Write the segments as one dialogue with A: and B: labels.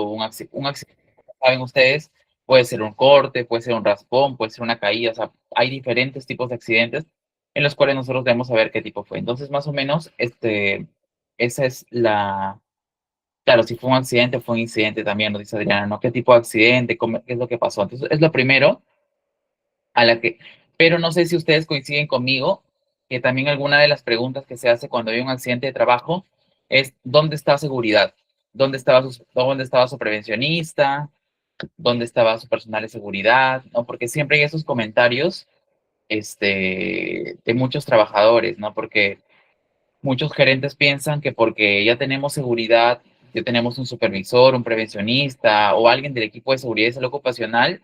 A: un accidente, saben ustedes, puede ser un corte, puede ser un raspón, puede ser una caída, o sea, hay diferentes tipos de accidentes en los cuales nosotros debemos saber qué tipo fue. Entonces, más o menos, esa es la, claro, si fue un accidente, fue un incidente también, nos dice Adriana, ¿no? ¿Qué tipo de accidente? ¿Qué es lo que pasó? Entonces, es lo primero a la que, pero no sé si ustedes coinciden conmigo, que también alguna de las preguntas que se hace cuando hay un accidente de trabajo es, ¿dónde está seguridad? Dónde estaba su prevencionista? ¿Dónde estaba su personal de seguridad? ¿No? Porque siempre hay esos comentarios, de muchos trabajadores, ¿no? Porque muchos gerentes piensan que porque ya tenemos seguridad, ya tenemos un supervisor, un prevencionista o alguien del equipo de seguridad y salud ocupacional,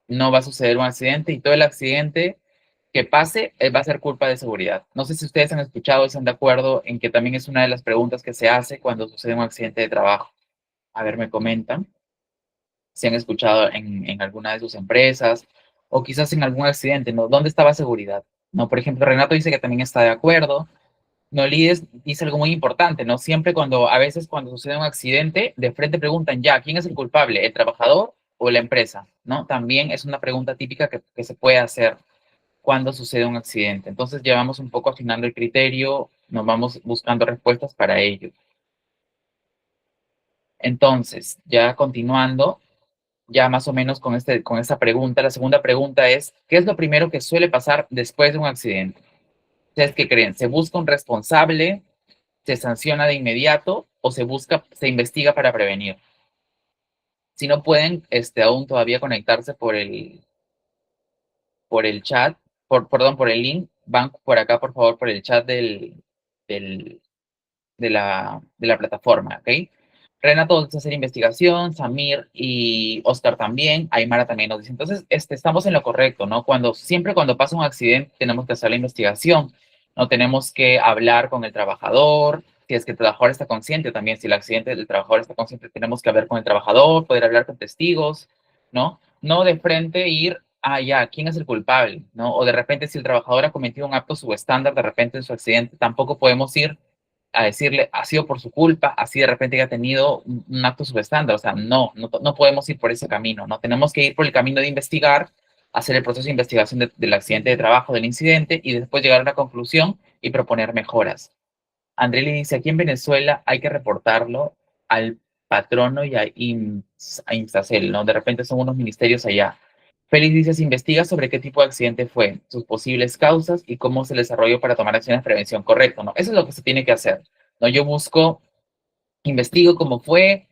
A: no va a suceder un accidente y todo el accidente que pase va a ser culpa de seguridad. No sé si ustedes han escuchado y están de acuerdo en que también es una de las preguntas que se hace cuando sucede un accidente de trabajo. A ver, me comentan si han escuchado en alguna de sus empresas o quizás en algún accidente, ¿no? ¿Dónde estaba seguridad? ¿No? Por ejemplo, Renato dice que también está de acuerdo. Nolides dice algo muy importante, ¿no? Siempre a veces cuando sucede un accidente, de frente preguntan, ya, ¿quién es el culpable? ¿El trabajador o la empresa? ¿No? También es una pregunta típica que se puede hacer cuando sucede un accidente. Entonces, llevamos un poco afinando el criterio, nos vamos buscando respuestas para ello. Entonces, ya continuando, ya más o menos con esta pregunta, la segunda pregunta es, ¿qué es lo primero que suele pasar después de un accidente? ¿Ustedes qué creen? ¿Se busca un responsable? ¿Se sanciona de inmediato o se investiga para prevenir? Si no pueden, aún todavía conectarse por el chat, perdón, por el link, van por acá, por favor, por el chat del, de la plataforma, ¿ok? Renato dice hacer investigación, Samir y Oscar también, Aymara también nos dice. Entonces, estamos en lo correcto, ¿no? Siempre cuando pasa un accidente tenemos que hacer la investigación, no tenemos que hablar con el trabajador, si es que el trabajador está consciente también, si el accidente del trabajador está consciente, tenemos que hablar con el trabajador, poder hablar con testigos, ¿no? No de frente ir, ya, ¿quién es el culpable? ¿No? O de repente si el trabajador ha cometido un acto subestándar, de repente en su accidente, tampoco podemos ir a decirle, ha sido por su culpa, así de repente ha tenido un acto subestándar. O sea, no podemos ir por ese camino, ¿no? Tenemos que ir por el camino de investigar, hacer el proceso de investigación del accidente de trabajo, del incidente, y después llegar a una conclusión y proponer mejoras. Andreli dice, aquí en Venezuela hay que reportarlo al patrono y a INSACEL, ¿no? De repente son unos ministerios allá. Félix dice, se investiga sobre qué tipo de accidente fue, sus posibles causas y cómo se desarrolló para tomar acciones de prevención. Correcto, ¿no? Eso es lo que se tiene que hacer, ¿no? Yo investigo cómo fue,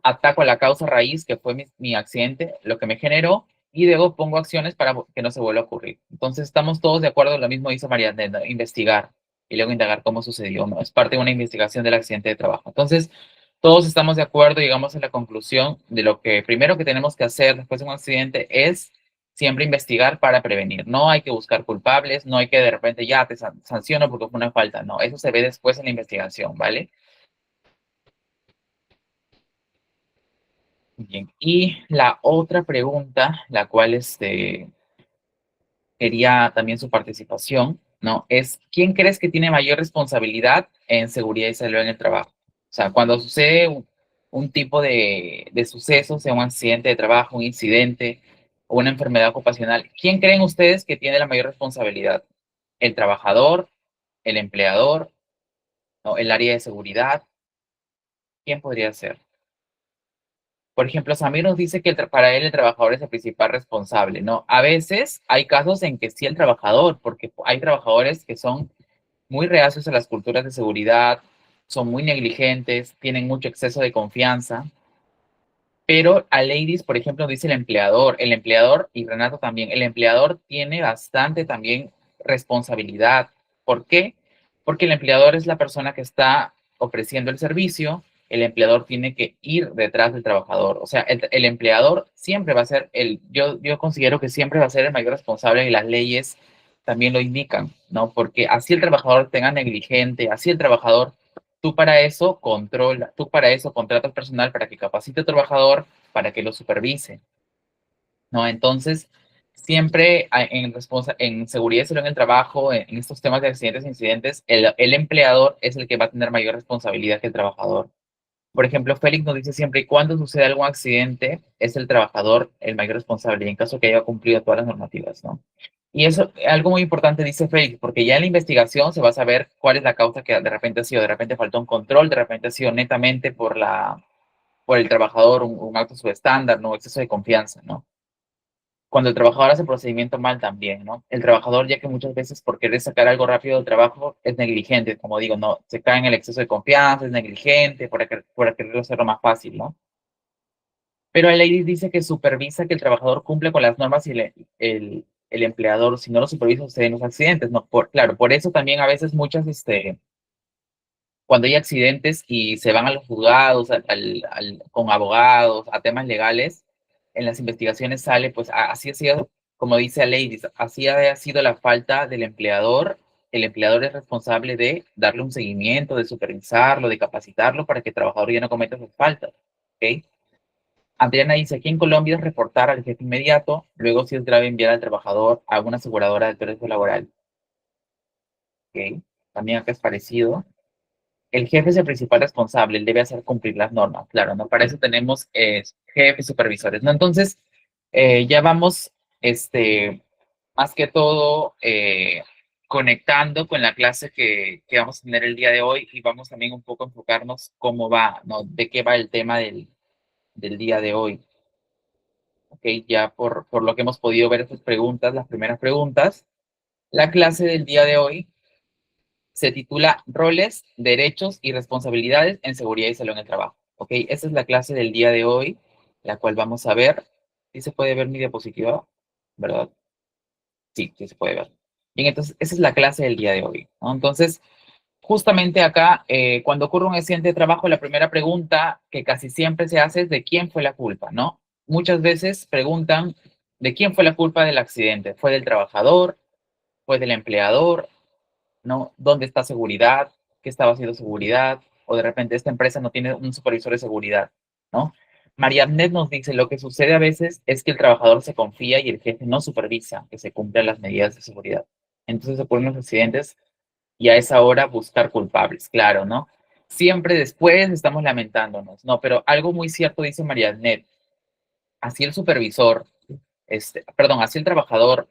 A: ataco a la causa raíz, que fue mi accidente, lo que me generó, y luego pongo acciones para que no se vuelva a ocurrir. Entonces, estamos todos de acuerdo, lo mismo hizo María, investigar y luego indagar cómo sucedió, ¿no? Es parte de una investigación del accidente de trabajo. Entonces, todos estamos de acuerdo y llegamos a la conclusión de lo que primero que tenemos que hacer después de un accidente es siempre investigar para prevenir. No hay que buscar culpables, no hay que de repente ya te sanciono porque fue una falta, no, eso se ve después en la investigación, ¿vale? Bien, y la otra pregunta, la cual quería también su participación, ¿no? Es, ¿quién crees que tiene mayor responsabilidad en seguridad y salud en el trabajo? O sea, cuando sucede un tipo de suceso, sea un accidente de trabajo, un incidente o una enfermedad ocupacional, ¿quién creen ustedes que tiene la mayor responsabilidad? ¿El trabajador, el empleador, ¿no? ¿El área de seguridad? ¿Quién podría ser? Por ejemplo, Samir nos dice que para él el trabajador es el principal responsable, ¿no? A veces hay casos en que sí el trabajador, porque hay trabajadores que son muy reacios a las culturas de seguridad, son muy negligentes, tienen mucho exceso de confianza, pero a Ladies, por ejemplo, dice el empleador, y Renato también, el empleador tiene bastante también responsabilidad. ¿Por qué? Porque el empleador es la persona que está ofreciendo el servicio, el empleador tiene que ir detrás del trabajador. O sea, el empleador siempre va a ser yo considero que siempre va a ser el mayor responsable y las leyes también lo indican, ¿no? Porque así el trabajador tenga negligente, así el trabajador tú para eso contratas personal para que capacite al trabajador, para que lo supervise, ¿no? Entonces, siempre en seguridad y salud en el trabajo, en estos temas de accidentes e incidentes, el empleador es el que va a tener mayor responsabilidad que el trabajador. Por ejemplo, Félix nos dice siempre y cuando sucede algún accidente, es el trabajador el mayor responsable, y en caso que haya cumplido todas las normativas, ¿no? Y eso, algo muy importante dice Félix, porque ya en la investigación se va a saber cuál es la causa que de repente ha sido, de repente faltó un control, de repente ha sido netamente por el trabajador, un acto subestándar, ¿no? Exceso de confianza, ¿no? Cuando el trabajador hace el procedimiento mal también, ¿no? El trabajador, ya que muchas veces por querer sacar algo rápido del trabajo, es negligente, como digo, no, se cae en el exceso de confianza, es negligente, por querer hacerlo más fácil, ¿no? Pero el ley dice que supervisa que el trabajador cumple con las normas y el empleador, si no lo supervisa, suceden los accidentes, ¿no? Claro, por eso también a veces muchas, cuando hay accidentes y se van a los juzgados, con abogados, a temas legales, en las investigaciones sale, pues así ha sido, como dice Ladies, así ha sido la falta del empleador. El empleador es responsable de darle un seguimiento, de supervisarlo, de capacitarlo para que el trabajador ya no cometa sus faltas. ¿Ok? Adriana dice, aquí en Colombia es reportar al jefe inmediato, luego si es grave enviar al trabajador a una aseguradora de riesgo laboral. ¿Ok? También acá es parecido. El jefe es el principal responsable, él debe hacer cumplir las normas, claro, ¿no? Para eso tenemos jefes, supervisores, ¿no? Entonces, ya vamos, más que todo, conectando con la clase que vamos a tener el día de hoy y vamos también un poco a enfocarnos cómo va, ¿no? De qué va el tema del día de hoy. Ok, ya por lo que hemos podido ver estas preguntas, las primeras preguntas, la clase del día de hoy se titula Roles, Derechos y Responsabilidades en Seguridad y Salud en el Trabajo. Ok, esa es la clase del día de hoy, la cual vamos a ver. ¿Sí se puede ver mi diapositiva? ¿Verdad? Sí, sí se puede ver. Bien, entonces esa es la clase del día de hoy, ¿no? Entonces, justamente acá, cuando ocurre un accidente de trabajo, la primera pregunta que casi siempre se hace es de quién fue la culpa, ¿no? Muchas veces preguntan de quién fue la culpa del accidente. ¿Fue del trabajador? ¿Fue del empleador? ¿No? ¿Dónde está seguridad? ¿Qué estaba haciendo seguridad? O de repente esta empresa no tiene un supervisor de seguridad, ¿no? María Agnes nos dice, lo que sucede a veces es que el trabajador se confía y el jefe no supervisa que se cumplan las medidas de seguridad. Entonces ocurren los accidentes y a esa hora buscar culpables, claro, ¿no? Siempre después estamos lamentándonos, ¿no? Pero algo muy cierto dice María Agnes, así el supervisor, perdón, así el trabajador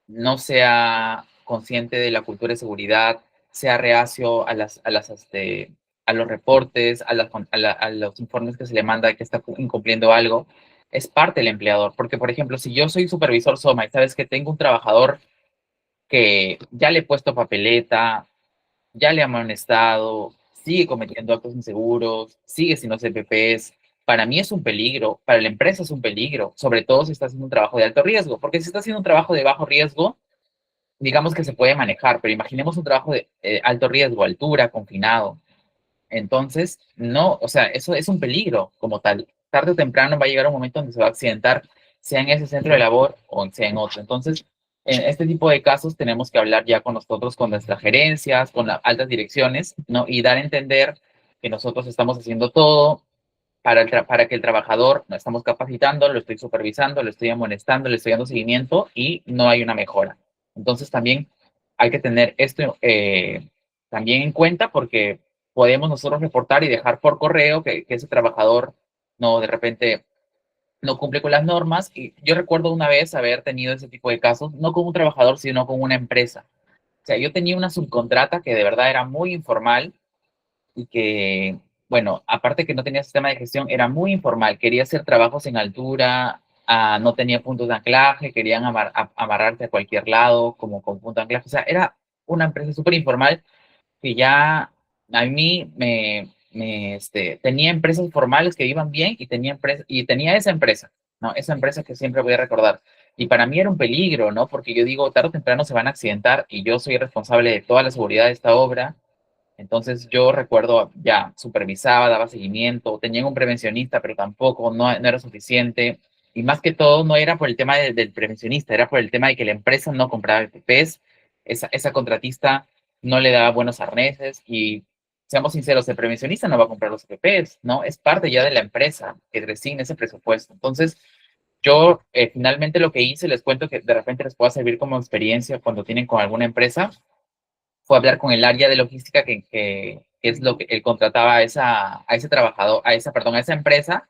A: no sea consciente de la cultura de seguridad, sea reacio a los reportes, a los informes que se le manda que está incumpliendo algo, es parte del empleador. Porque, por ejemplo, si yo soy supervisor SOMA y sabes que tengo un trabajador que ya le he puesto papeleta, ya le ha amonestado, sigue cometiendo actos inseguros, sigue sin los CPPs, para mí es un peligro, para la empresa es un peligro, sobre todo si está haciendo un trabajo de alto riesgo, porque si está haciendo un trabajo de bajo riesgo, digamos que se puede manejar, pero imaginemos un trabajo de alto riesgo, altura, confinado. Entonces, no, o sea, eso es un peligro como tal. Tarde o temprano va a llegar un momento donde se va a accidentar, sea en ese centro de labor o sea en otro. Entonces, en este tipo de casos tenemos que hablar ya con nosotros, con nuestras gerencias, con las altas direcciones, ¿no? Y dar a entender que nosotros estamos haciendo todo para que el trabajador, lo estamos capacitando, lo estoy supervisando, lo estoy amonestando, le estoy dando seguimiento y no hay una mejora. Entonces también hay que tener esto también en cuenta porque podemos nosotros reportar y dejar por correo que ese trabajador no de repente no cumple con las normas. Y yo recuerdo una vez haber tenido ese tipo de casos, no con un trabajador, sino con una empresa. O sea, yo tenía una subcontrata que de verdad era muy informal y que, bueno, aparte que no tenía sistema de gestión, era muy informal. Quería hacer trabajos en altura, no tenía puntos de anclaje, querían amarrarte a cualquier lado como con punto de anclaje. O sea, era una empresa súper informal que ya a mí tenía empresas formales que iban bien y y tenía esa empresa, ¿no? Esa empresa que siempre voy a recordar. Y para mí era un peligro, ¿no? Porque yo digo, tarde o temprano se van a accidentar y yo soy responsable de toda la seguridad de esta obra. Entonces yo recuerdo, ya supervisaba, daba seguimiento, tenía un prevencionista, pero tampoco, no era suficiente. Y más que todo, no era por el tema del prevencionista, era por el tema de que la empresa no compraba EPPs, esa contratista no le daba buenos arneses y, seamos sinceros, el prevencionista no va a comprar los EPPs, ¿no? Es parte ya de la empresa que resigna ese presupuesto. Entonces, yo finalmente lo que hice, les cuento que de repente les pueda servir como experiencia cuando tienen con alguna empresa, fue hablar con el área de logística que es lo que él contrataba a ese trabajador, a esa empresa,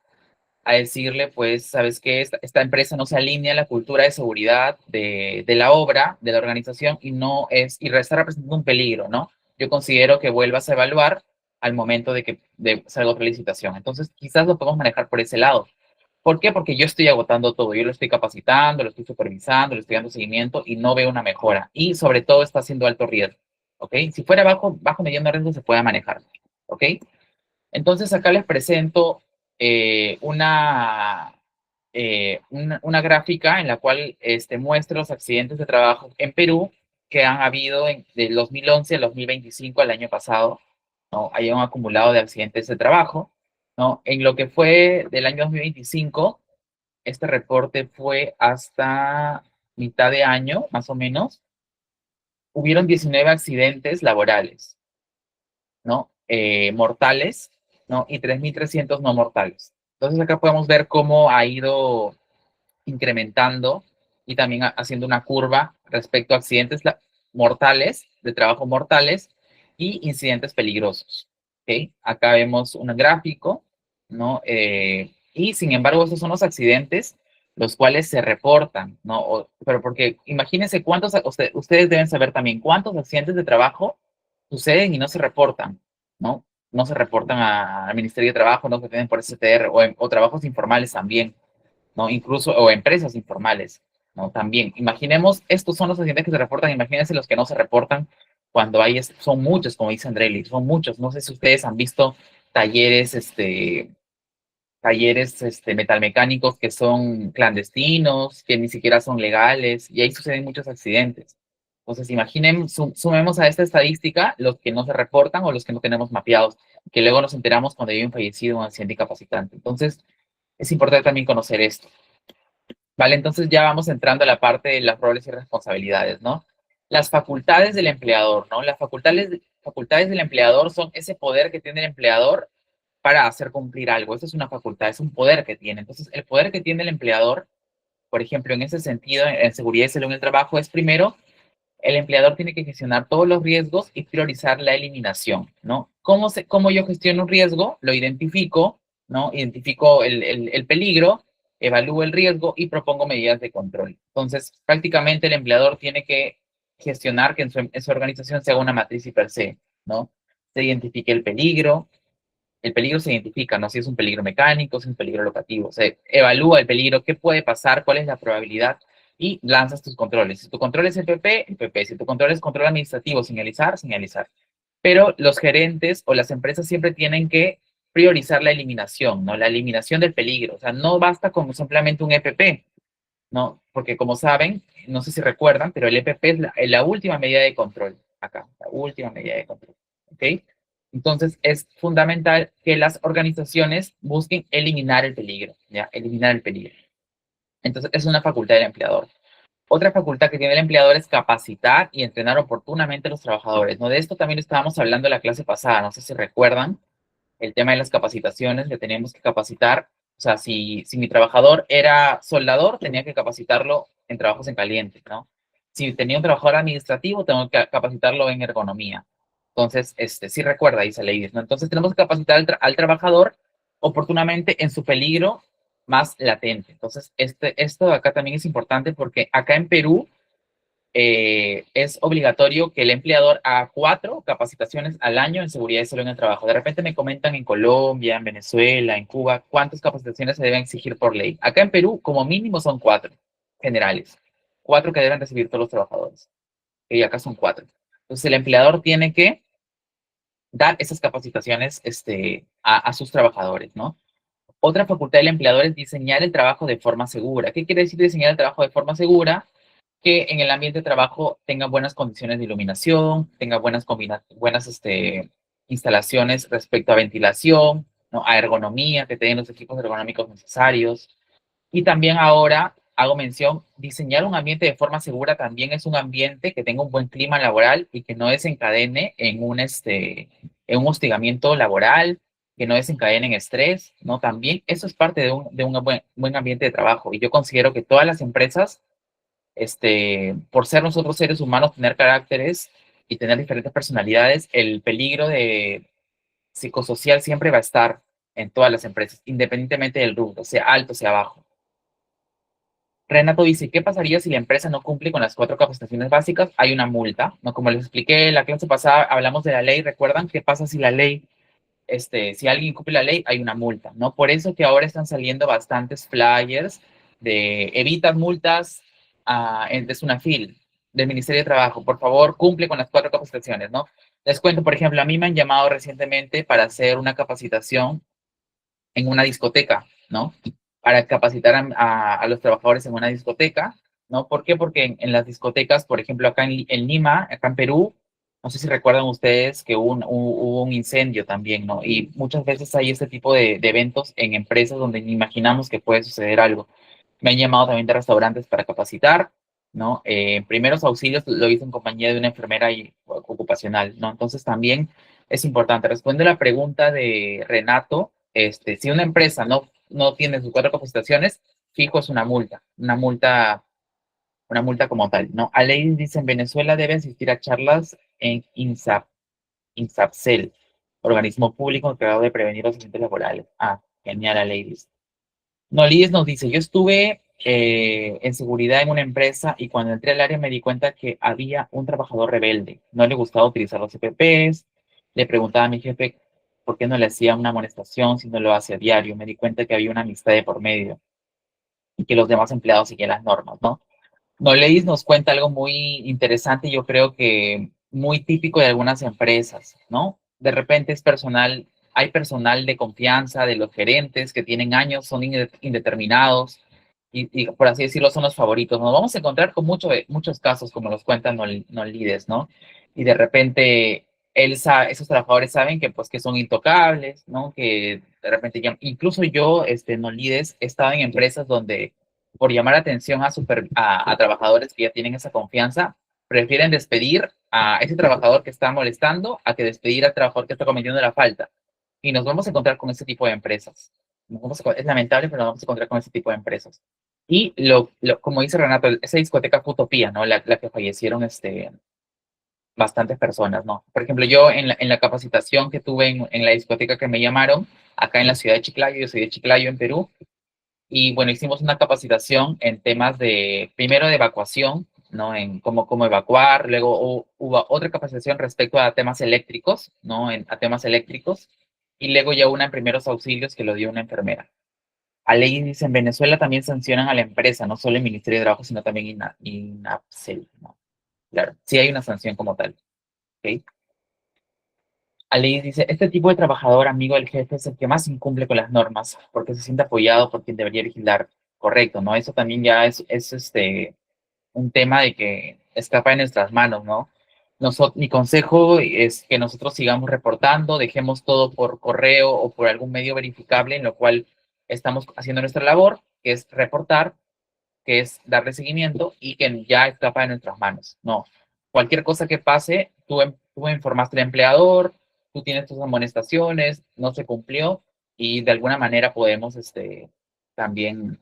A: a decirle, pues, ¿sabes qué? Esta empresa no se alinea a la cultura de seguridad de la obra, de la organización, y está representando un peligro, ¿no? Yo considero que vuelvas a evaluar al momento de que salga otra licitación. Entonces, quizás lo podemos manejar por ese lado. ¿Por qué? Porque yo estoy agotando todo, yo lo estoy capacitando, lo estoy supervisando, le estoy dando seguimiento y no veo una mejora. Y sobre todo está haciendo alto riesgo, ¿ok? Si fuera bajo mediano riesgo se puede manejar, ¿ok? Entonces acá les presento una gráfica en la cual muestra los accidentes de trabajo en Perú que han habido del 2011 al 2025, al año pasado, ¿no? Hay un acumulado de accidentes de trabajo, ¿no? En lo que fue del año 2025, este reporte fue hasta mitad de año, más o menos, hubieron 19 accidentes laborales, ¿no? Mortales, ¿no? Y 3.300 no mortales. Entonces acá podemos ver cómo ha ido incrementando y también haciendo una curva respecto a accidentes mortales, de trabajo mortales y incidentes peligrosos. ¿Okay? Acá vemos un gráfico, ¿no? Y sin embargo, estos son los accidentes los cuales se reportan, ¿no? Pero porque imagínense cuántos, ustedes deben saber también cuántos accidentes de trabajo suceden y no se reportan, ¿no? No se reportan al Ministerio de Trabajo, no se tienen por STR o trabajos informales también, ¿no? Incluso, o empresas informales, ¿no? También, imaginemos, estos son los accidentes que se reportan, imagínense los que no se reportan cuando son muchos, como dice Andrelli, son muchos. No sé si ustedes han visto talleres, metalmecánicos que son clandestinos, que ni siquiera son legales, y ahí suceden muchos accidentes. Entonces, imaginen, sumemos a esta estadística los que no se reportan o los que no tenemos mapeados, que luego nos enteramos cuando hay un fallecido o un accidente incapacitante. Entonces, es importante también conocer esto. Vale, entonces ya vamos entrando a la parte de las roles y responsabilidades, ¿no? Las facultades del empleador, ¿no? Las facultades del empleador son ese poder que tiene el empleador para hacer cumplir algo. Esa es una facultad, es un poder que tiene. Entonces, el poder que tiene el empleador, por ejemplo, en ese sentido, en seguridad y salud en el trabajo, es primero el empleador tiene que gestionar todos los riesgos y priorizar la eliminación, ¿no? ¿Cómo yo gestiono un riesgo? Lo identifico, ¿no? Identifico el peligro, evalúo el riesgo y propongo medidas de control. Entonces, prácticamente el empleador tiene que gestionar que en su organización se haga una matriz y per se, ¿no? Se identifique el peligro se identifica, ¿no? Si es un peligro mecánico, si es un peligro locativo. Se evalúa el peligro, qué puede pasar, cuál es la probabilidad y lanzas tus controles. Si tu control es el PP. Si tu control es control administrativo, señalizar, señalizar. Pero los gerentes o las empresas siempre tienen que priorizar la eliminación, ¿no? La eliminación del peligro. O sea, no basta con simplemente un EPP, ¿no? Porque como saben, no sé si recuerdan, pero el EPP es la última medida de control. Acá, la última medida de control. ¿Ok? Entonces, es fundamental que las organizaciones busquen eliminar el peligro, ¿ya? Eliminar el peligro. Entonces, es una facultad del empleador. Otra facultad que tiene el empleador es capacitar y entrenar oportunamente a los trabajadores, ¿no? De esto también estábamos hablando en la clase pasada, no sé si recuerdan, el tema de las capacitaciones, le teníamos que capacitar, o sea, si mi trabajador era soldador, tenía que capacitarlo en trabajos en caliente, ¿no? Si tenía un trabajador administrativo, tengo que capacitarlo en ergonomía. Entonces, sí recuerda, dice Ladies, ¿no? Entonces tenemos que capacitar al trabajador oportunamente en su peligro más latente. Entonces, esto de acá también es importante porque acá en Perú, es obligatorio que el empleador haga 4 capacitaciones al año en seguridad y salud en el trabajo. De repente me comentan en Colombia, en Venezuela, en Cuba, cuántas capacitaciones se deben exigir por ley. Acá en Perú, como mínimo son 4 generales. 4 que deben recibir todos los trabajadores. Y acá son 4. Entonces el empleador tiene que dar esas capacitaciones a sus trabajadores, ¿no? Otra facultad del empleador es diseñar el trabajo de forma segura. ¿Qué quiere decir diseñar el trabajo de forma segura? Que en el ambiente de trabajo tenga buenas condiciones de iluminación, tenga buenas instalaciones respecto a ventilación, ¿no? A ergonomía, que tengan los equipos ergonómicos necesarios. Y también ahora hago mención, diseñar un ambiente de forma segura también es un ambiente que tenga un buen clima laboral y que no desencadene en un hostigamiento laboral, que no desencadene en estrés, ¿no? También eso es parte de un buen ambiente de trabajo. Y yo considero que todas las empresas, por ser nosotros seres humanos, tener caracteres y tener diferentes personalidades, el peligro psicosocial siempre va a estar en todas las empresas, independientemente del rubro, sea alto, sea bajo. Renato dice, ¿qué pasaría si la empresa no cumple con las 4 capacitaciones básicas? Hay una multa, ¿no? Como les expliqué en la clase pasada, hablamos de la ley, ¿recuerdan qué pasa si la ley, si alguien incumple la ley, hay una multa, ¿no? Por eso que ahora están saliendo bastantes flyers de evitas multas de Sunafil, del Ministerio de Trabajo, por favor, cumple con las 4 capacitaciones, ¿no? Les cuento, por ejemplo, a mí me han llamado recientemente para hacer una capacitación en una discoteca, ¿no? Para capacitar a los trabajadores en una discoteca, ¿no? ¿Por qué? Porque en las discotecas, por ejemplo, acá en Lima, acá en Perú, no sé si recuerdan ustedes que hubo un incendio también, ¿no? Y muchas veces hay este tipo de eventos en empresas donde ni imaginamos que puede suceder algo. Me han llamado también de restaurantes para capacitar, ¿no? Primeros auxilios lo hice en compañía de una enfermera ocupacional, ¿no? Entonces también es importante. Responde la pregunta de Renato, si una empresa no tiene sus 4 capacitaciones, fijo es una multa como tal, ¿no? A ley dice, en Venezuela debe asistir a charlas en INSAPCEL, organismo público encargado de prevenir los accidentes laborales. Ah, genial, a ley. No, Liz nos dice, yo estuve en seguridad en una empresa y cuando entré al área me di cuenta que había un trabajador rebelde. No le gustaba utilizar los EPPs. Le preguntaba a mi jefe por qué no le hacía una amonestación si no lo hace a diario. Me di cuenta que había una amistad de por medio y que los demás empleados seguían las normas, ¿no? Noleis nos cuenta algo muy interesante, yo creo que muy típico de algunas empresas, ¿no? De repente es personal, hay personal de confianza de los gerentes que tienen años, son indeterminados y por así decirlo son los favoritos. Nos vamos a encontrar con muchos casos como los cuentan Nolides, ¿no? Y de repente esos trabajadores saben que pues que son intocables, ¿no? Que de repente incluso yo, Nolides, he estado en empresas donde por llamar atención a trabajadores que ya tienen esa confianza, prefieren despedir a ese trabajador que está molestando a que despedir al trabajador que está cometiendo la falta. Y nos vamos a encontrar con ese tipo de empresas. Es lamentable, pero nos vamos a encontrar con ese tipo de empresas. Y como dice Renato, esa discoteca fue Utopía, ¿no? La que fallecieron bastantes personas, ¿no? Por ejemplo, yo en la capacitación que tuve en la discoteca que me llamaron, acá en la ciudad de Chiclayo, yo soy de Chiclayo, en Perú, y bueno, hicimos una capacitación en temas primero de evacuación, ¿no? En cómo evacuar, luego hubo otra capacitación respecto a temas eléctricos, ¿no? A temas eléctricos, y luego ya una en primeros auxilios que lo dio una enfermera. A ley dice, en Venezuela también sancionan a la empresa, no solo el Ministerio de Trabajo, sino también INAPSEL, ¿no? Claro, sí hay una sanción como tal, ¿ok? Ali dice, este tipo de trabajador amigo del jefe es el que más incumple con las normas, porque se siente apoyado por quien debería vigilar correcto, ¿no? Eso también ya es un tema de que escapa de nuestras manos, ¿no? Mi consejo es que nosotros sigamos reportando, dejemos todo por correo o por algún medio verificable en lo cual estamos haciendo nuestra labor, que es reportar, que es darle seguimiento y que ya escapa de nuestras manos. No, cualquier cosa que pase, tú informaste al empleador, tú tienes tus amonestaciones, no se cumplió y de alguna manera podemos también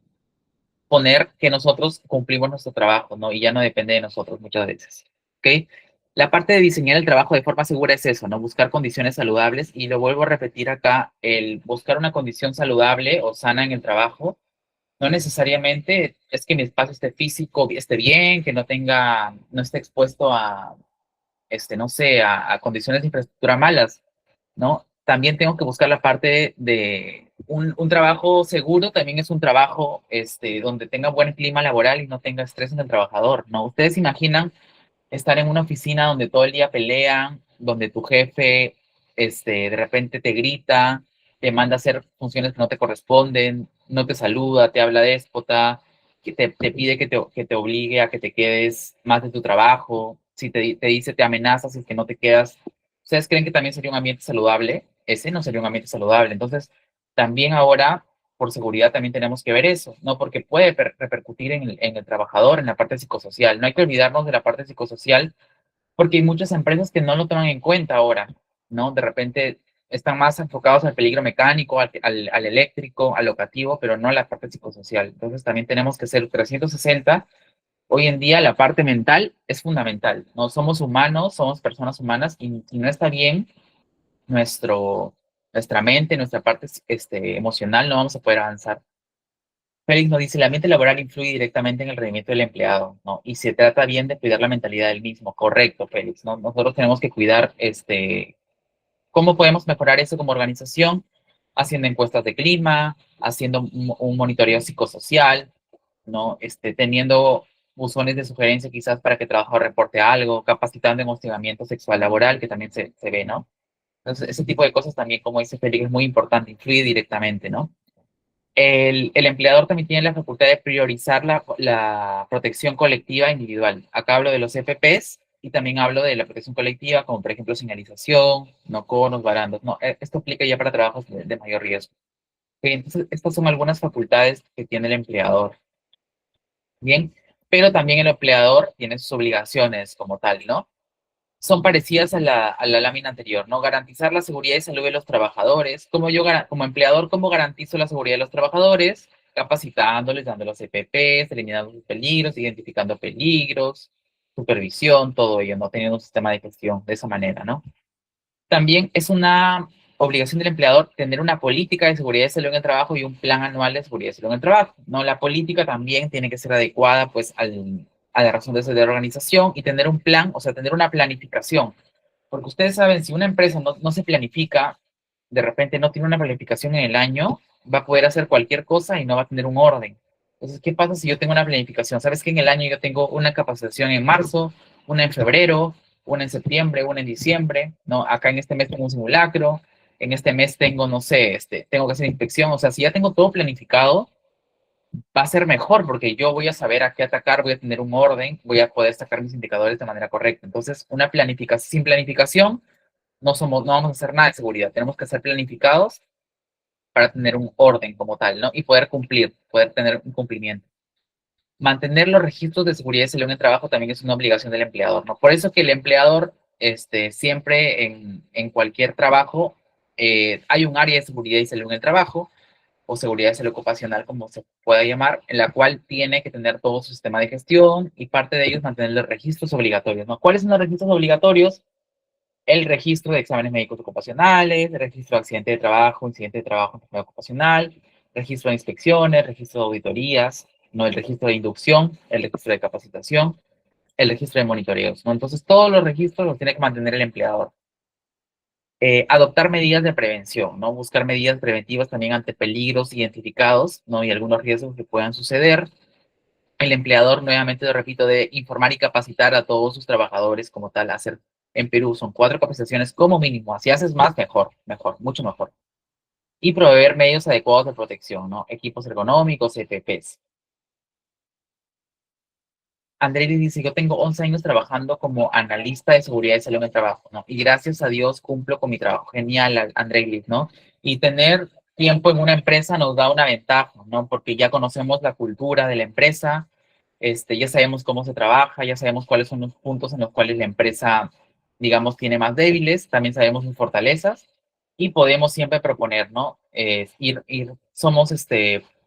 A: poner que nosotros cumplimos nuestro trabajo, ¿no? Y ya no depende de nosotros muchas veces, ¿ok? La parte de diseñar el trabajo de forma segura es eso, ¿no? Buscar condiciones saludables y lo vuelvo a repetir acá, el buscar una condición saludable o sana en el trabajo no necesariamente es que mi espacio esté físico, esté bien, que no esté expuesto no sé, a condiciones de infraestructura malas, ¿no? También tengo que buscar la parte de un trabajo seguro, también es un trabajo, donde tenga buen clima laboral y no tenga estrés en el trabajador, ¿no? Ustedes imaginan estar en una oficina donde todo el día pelean, donde tu jefe, de repente te grita, te manda a hacer funciones que no te corresponden, no te saluda, te habla déspota, que te pide que te obligue a que te quedes más de tu trabajo, si te dice, te amenazas y que no te quedas. ¿Ustedes creen que también sería un ambiente saludable? Ese no sería un ambiente saludable. Entonces, también ahora, por seguridad, también tenemos que ver eso, ¿no? Porque puede repercutir en el trabajador, en la parte psicosocial. No hay que olvidarnos de la parte psicosocial porque hay muchas empresas que no lo toman en cuenta ahora, ¿no? De repente están más enfocados al peligro mecánico, al eléctrico, al locativo, pero no a la parte psicosocial. Entonces también tenemos que ser 360. Hoy en día la parte mental es fundamental, ¿no? Somos humanos, somos personas humanas y no está bien nuestro, nuestra mente, nuestra parte emocional, no vamos a poder avanzar. Félix nos dice, el ambiente laboral influye directamente en el rendimiento del empleado, ¿no? Y se trata bien de cuidar la mentalidad del mismo. Correcto, Félix, ¿no? Nosotros tenemos que cuidar, ¿cómo podemos mejorar eso como organización? Haciendo encuestas de clima, haciendo un monitoreo psicosocial, ¿no? Teniendo buzones de sugerencia quizás para que el trabajador reporte algo, capacitando en hostigamiento sexual laboral, que también se ve, ¿no? Entonces, ese tipo de cosas también, como dice Félix, es muy importante, influye directamente, ¿no? El empleador también tiene la facultad de priorizar la protección colectiva individual. Acá hablo de los EPPs y también hablo de la protección colectiva, como por ejemplo señalización, no conos, barandas. No, esto aplica ya para trabajos de mayor riesgo. Ok, entonces, estas son algunas facultades que tiene el empleador. Bien, pero también el empleador tiene sus obligaciones como tal, ¿no? Son parecidas a la lámina anterior, ¿no? Garantizar la seguridad y salud de los trabajadores. Como empleador, ¿cómo garantizo la seguridad de los trabajadores? Capacitándoles, dándoles EPPs, eliminando sus peligros, identificando peligros, supervisión, todo ello, ¿no? Teniendo un sistema de gestión de esa manera, ¿no? También es una obligación del empleador tener una política de seguridad y salud en el trabajo y un plan anual de seguridad y salud en el trabajo, ¿no? La política también tiene que ser adecuada, pues, a la razón de ser de la organización y tener un plan, o sea, tener una planificación. Porque ustedes saben, si una empresa no se planifica, de repente no tiene una planificación en el año, va a poder hacer cualquier cosa y no va a tener un orden. Entonces, ¿qué pasa si yo tengo una planificación? Sabes que en el año yo tengo una capacitación en marzo, una en febrero, una en septiembre, una en diciembre, ¿no? Acá en este mes tengo un simulacro, en este mes tengo, no sé, tengo que hacer inspección. O sea, si ya tengo todo planificado, va a ser mejor porque yo voy a saber a qué atacar, voy a tener un orden, voy a poder sacar mis indicadores de manera correcta. Entonces, una planificación, sin planificación, no vamos a hacer nada de seguridad. Tenemos que ser planificados para tener un orden como tal, ¿no? Y poder cumplir, poder tener un cumplimiento. Mantener los registros de seguridad y salud en el trabajo también es una obligación del empleador, ¿no? Por eso que el empleador, siempre en cualquier trabajo, hay un área de seguridad y salud en el trabajo, o seguridad y salud ocupacional, como se pueda llamar, en la cual tiene que tener todo su sistema de gestión y parte de ellos es mantener los registros obligatorios, ¿no? ¿Cuáles son los registros obligatorios? El registro de exámenes médicos ocupacionales, el registro de accidente de trabajo, incidente de trabajo, enfermedad ocupacional, registro de inspecciones, registro de auditorías, ¿no? El registro de inducción, el registro de capacitación, el registro de monitoreos, ¿no? Entonces, todos los registros los tiene que mantener el empleador. Adoptar medidas de prevención, ¿no? Buscar medidas preventivas también ante peligros identificados, ¿no? Y algunos riesgos que puedan suceder. El empleador, nuevamente lo repito, de informar y capacitar a todos sus trabajadores como tal. Hacer en Perú son 4 capacitaciones como mínimo. Si haces más, mejor, mejor, mucho mejor. Y proveer medios adecuados de protección, ¿no? Equipos ergonómicos, EPPs. Andrés dice, yo tengo 11 años trabajando como analista de seguridad y salud en el trabajo, ¿no? Y gracias a Dios cumplo con mi trabajo. Genial, Andrés, ¿no? Y tener tiempo en una empresa nos da una ventaja, ¿no? Porque ya conocemos la cultura de la empresa, ya sabemos cómo se trabaja, ya sabemos cuáles son los puntos en los cuales la empresa, digamos, tiene más débiles, también sabemos sus fortalezas y podemos siempre proponer, ¿no? Somos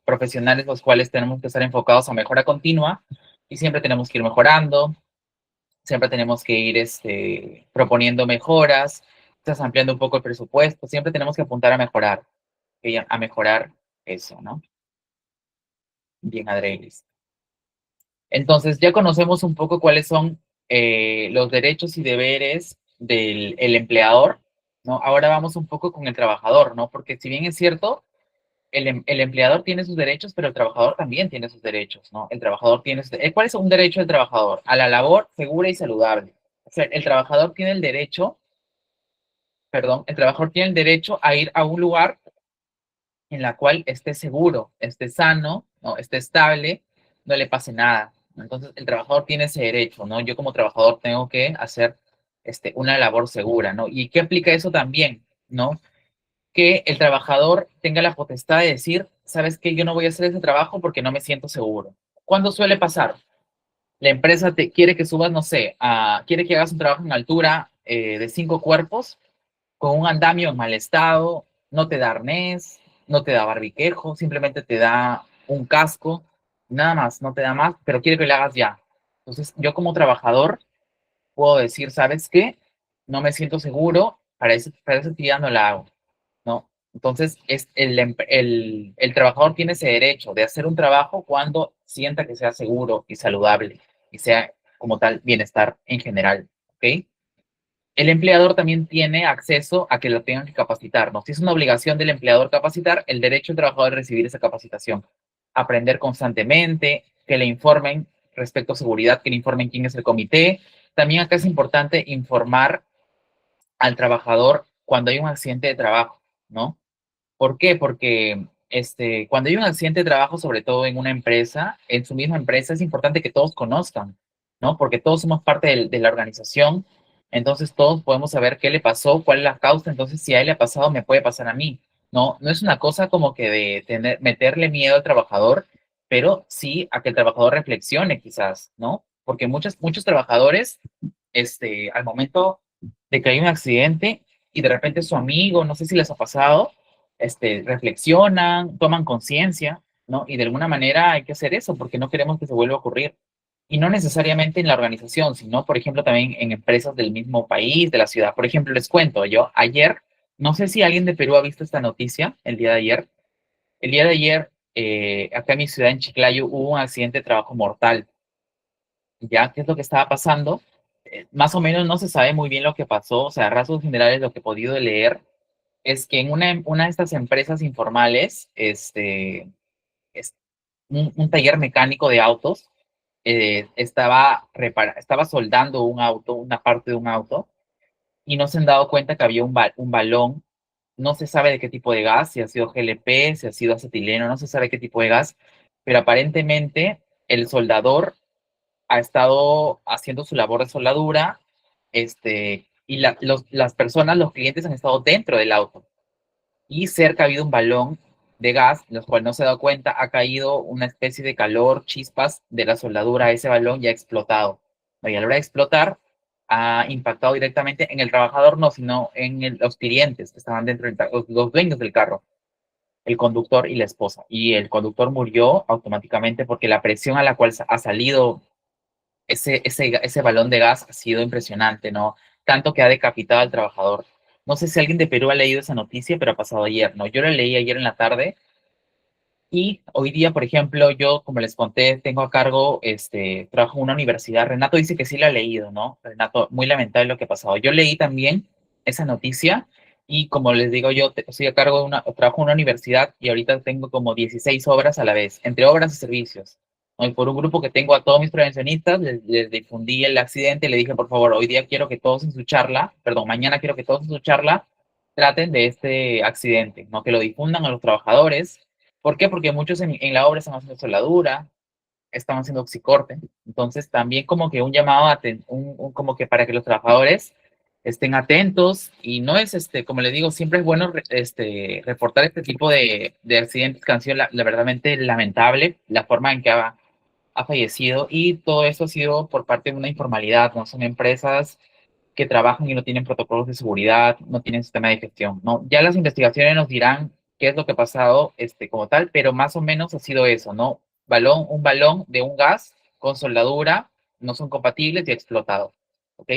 A: profesionales los cuales tenemos que estar enfocados a mejora continua y siempre tenemos que ir mejorando, siempre tenemos que ir proponiendo mejoras, quizás ampliando un poco el presupuesto, siempre tenemos que apuntar a mejorar, a mejorar eso, ¿no? Bien, Adrelis. Entonces, ya conocemos un poco cuáles son los derechos y deberes del el empleador, ¿no? Ahora vamos un poco con el trabajador, ¿no? Porque si bien es cierto, el empleador tiene sus derechos, pero el trabajador también tiene sus derechos, ¿no? El trabajador tiene ¿cuál es un derecho del trabajador? A la labor segura y saludable. O sea, el trabajador tiene el derecho, perdón, el trabajador tiene el derecho a ir a un lugar en la cual esté seguro, esté sano, ¿no? Esté estable, no le pase nada. Entonces, el trabajador tiene ese derecho, ¿no? Yo como trabajador tengo que hacer una labor segura, ¿no? ¿Y qué aplica eso también, ¿no? Que el trabajador tenga la potestad de decir, ¿sabes qué? Yo no voy a hacer ese trabajo porque no me siento seguro. ¿Cuándo suele pasar? La empresa te quiere que subas, no sé, quiere que hagas un trabajo en altura de 5 cuerpos con un andamio en mal estado, no te da arnés, no te da barbiquejo, simplemente te da un casco, nada más, no te da más, pero quiere que lo hagas ya. Entonces, yo como trabajador puedo decir, ¿sabes qué? No me siento seguro, para esa actividad no la hago. ¿No? Entonces, el trabajador tiene ese derecho de hacer un trabajo cuando sienta que sea seguro y saludable y sea como tal bienestar en general, ¿ok? El empleador también tiene acceso a que lo tengan que capacitar, ¿no? Si es una obligación del empleador capacitar, el derecho del trabajador es recibir esa capacitación, aprender constantemente, que le informen respecto a seguridad, que le informen quién es el comité. También acá es importante informar al trabajador cuando hay un accidente de trabajo, ¿no? ¿Por qué? Porque cuando hay un accidente de trabajo, sobre todo en una empresa, en su misma empresa, es importante que todos conozcan, ¿no? Porque todos somos parte de la organización, entonces todos podemos saber qué le pasó, cuál es la causa, entonces si a él le ha pasado, me puede pasar a mí, ¿no? No es una cosa como que de meterle miedo al trabajador, pero sí a que el trabajador reflexione quizás, ¿no? Porque muchos trabajadores, al momento de que hay un accidente y de repente su amigo, no sé si les ha pasado, reflexionan, toman conciencia, ¿no? Y de alguna manera hay que hacer eso porque no queremos que se vuelva a ocurrir. Y no necesariamente en la organización, sino, por ejemplo, también en empresas del mismo país, de la ciudad. Por ejemplo, les cuento, yo ayer, no sé si alguien de Perú ha visto esta noticia el día de ayer. El día de ayer, acá en mi ciudad, en Chiclayo, hubo un accidente de trabajo mortal. ¿Ya? ¿Qué es lo que estaba pasando? Más o menos no se sabe muy bien lo que pasó, o sea, a rasgos generales lo que he podido leer es que en una de estas empresas informales, es un taller mecánico de autos, estaba soldando un auto, una parte de un auto, y no se han dado cuenta que había un balón, no se sabe de qué tipo de gas, si ha sido GLP, si ha sido acetileno, no se sabe qué tipo de gas, pero aparentemente el soldador ha estado haciendo su labor de soldadura, y las personas, los clientes han estado dentro del auto y cerca ha habido un balón de gas, los cual no se ha dado cuenta, ha caído una especie de calor, chispas de la soldadura a ese balón y ha explotado. ¿No? Y a la hora de explotar, ha impactado directamente en el trabajador, no, sino en los clientes que estaban dentro los dueños del carro, el conductor y la esposa. Y el conductor murió automáticamente porque la presión a la cual ha salido ese balón de gas ha sido impresionante, ¿no? Tanto que ha decapitado al trabajador. No sé si alguien de Perú ha leído esa noticia, pero ha pasado ayer, ¿no? Yo la leí ayer en la tarde y hoy día, por ejemplo, yo, como les conté, tengo a cargo, trabajo en una universidad. Renato dice que sí la ha leído, ¿no? Renato, muy lamentable lo que ha pasado. Yo leí también esa noticia y como les digo, yo estoy a cargo trabajo en una universidad y ahorita tengo como 16 obras a la vez, entre obras y servicios. ¿No? Y por un grupo que tengo a todos mis prevencionistas, les difundí el accidente y le dije, por favor, hoy día quiero que todos en su charla, perdón, mañana quiero que todos en su charla traten de este accidente, ¿no? Que lo difundan a los trabajadores. ¿Por qué? Porque muchos en la obra están haciendo soldadura, están haciendo oxicorte. Entonces, también como que un llamado, como que para que los trabajadores estén atentos y no es, como le digo, siempre es bueno reportar este tipo de accidentes que han sido verdaderamente lamentable, la forma en que ha fallecido y todo eso ha sido por parte de una informalidad, ¿no? Son empresas que trabajan y no tienen protocolos de seguridad, no tienen sistema de gestión, ¿no? Ya las investigaciones nos dirán qué es lo que ha pasado, como tal, pero más o menos ha sido eso, ¿no? Un balón de un gas con soldadura, no son compatibles y ha explotado, ¿ok?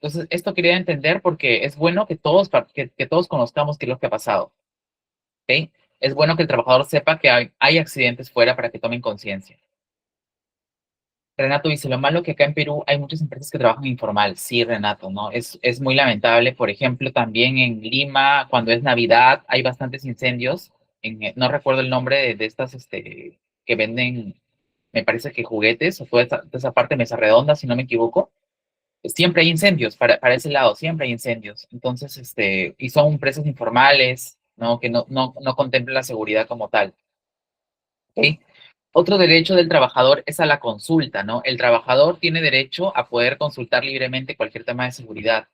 A: Entonces, esto quería entender porque es bueno que todos conozcamos qué es lo que ha pasado, ¿ok? Es bueno que el trabajador sepa que hay accidentes fuera para que tomen conciencia. Renato dice, lo malo que acá en Perú hay muchas empresas que trabajan informal. Sí, Renato, ¿no? Es muy lamentable. Por ejemplo, también en Lima, cuando es Navidad, hay bastantes incendios. No recuerdo el nombre de estas, que venden, me parece que juguetes, o toda esa parte, mesa redonda, si no me equivoco. Siempre hay incendios, para ese lado, siempre hay incendios. Entonces, y son empresas informales, ¿no? Que no contemplan la seguridad como tal. ¿Ok? Otro derecho del trabajador es a la consulta, ¿no? El trabajador tiene derecho a poder consultar libremente cualquier tema de seguridad.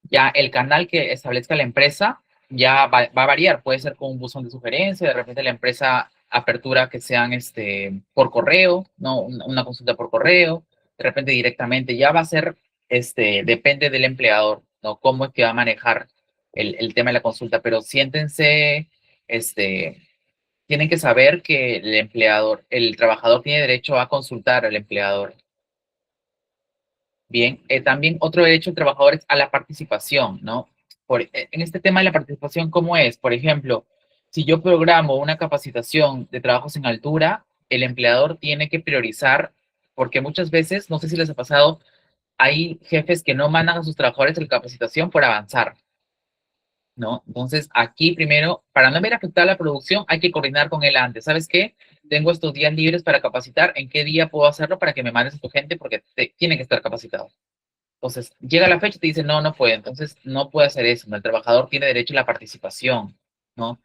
A: Ya el canal que establezca la empresa ya va a variar, puede ser con un buzón de sugerencia, de repente la empresa apertura que sean por correo, ¿no? Una consulta por correo, de repente directamente, ya va a ser, depende del empleador, ¿no? Cómo es que va a manejar el tema de la consulta, pero siéntense, este, tienen que saber que el trabajador tiene derecho a consultar al empleador. Bien, también otro derecho del trabajador es a la participación, ¿no? En este tema de la participación, ¿cómo es? Por ejemplo, Si yo programo una capacitación de trabajos en altura, el empleador tiene que priorizar, porque muchas veces, no sé si les ha pasado, hay jefes que no mandan a sus trabajadores a la capacitación por avanzar, ¿no? Entonces, aquí primero, para no ver afectada la producción, hay que coordinar con él antes. ¿Sabes qué? Tengo estos días libres para capacitar. ¿En qué día puedo hacerlo para que me mandes a tu gente? Porque tiene que estar capacitado. Entonces, llega la fecha y te dice, no, no puede. Entonces, no puede hacer eso, ¿no? El trabajador tiene derecho a la participación, ¿no?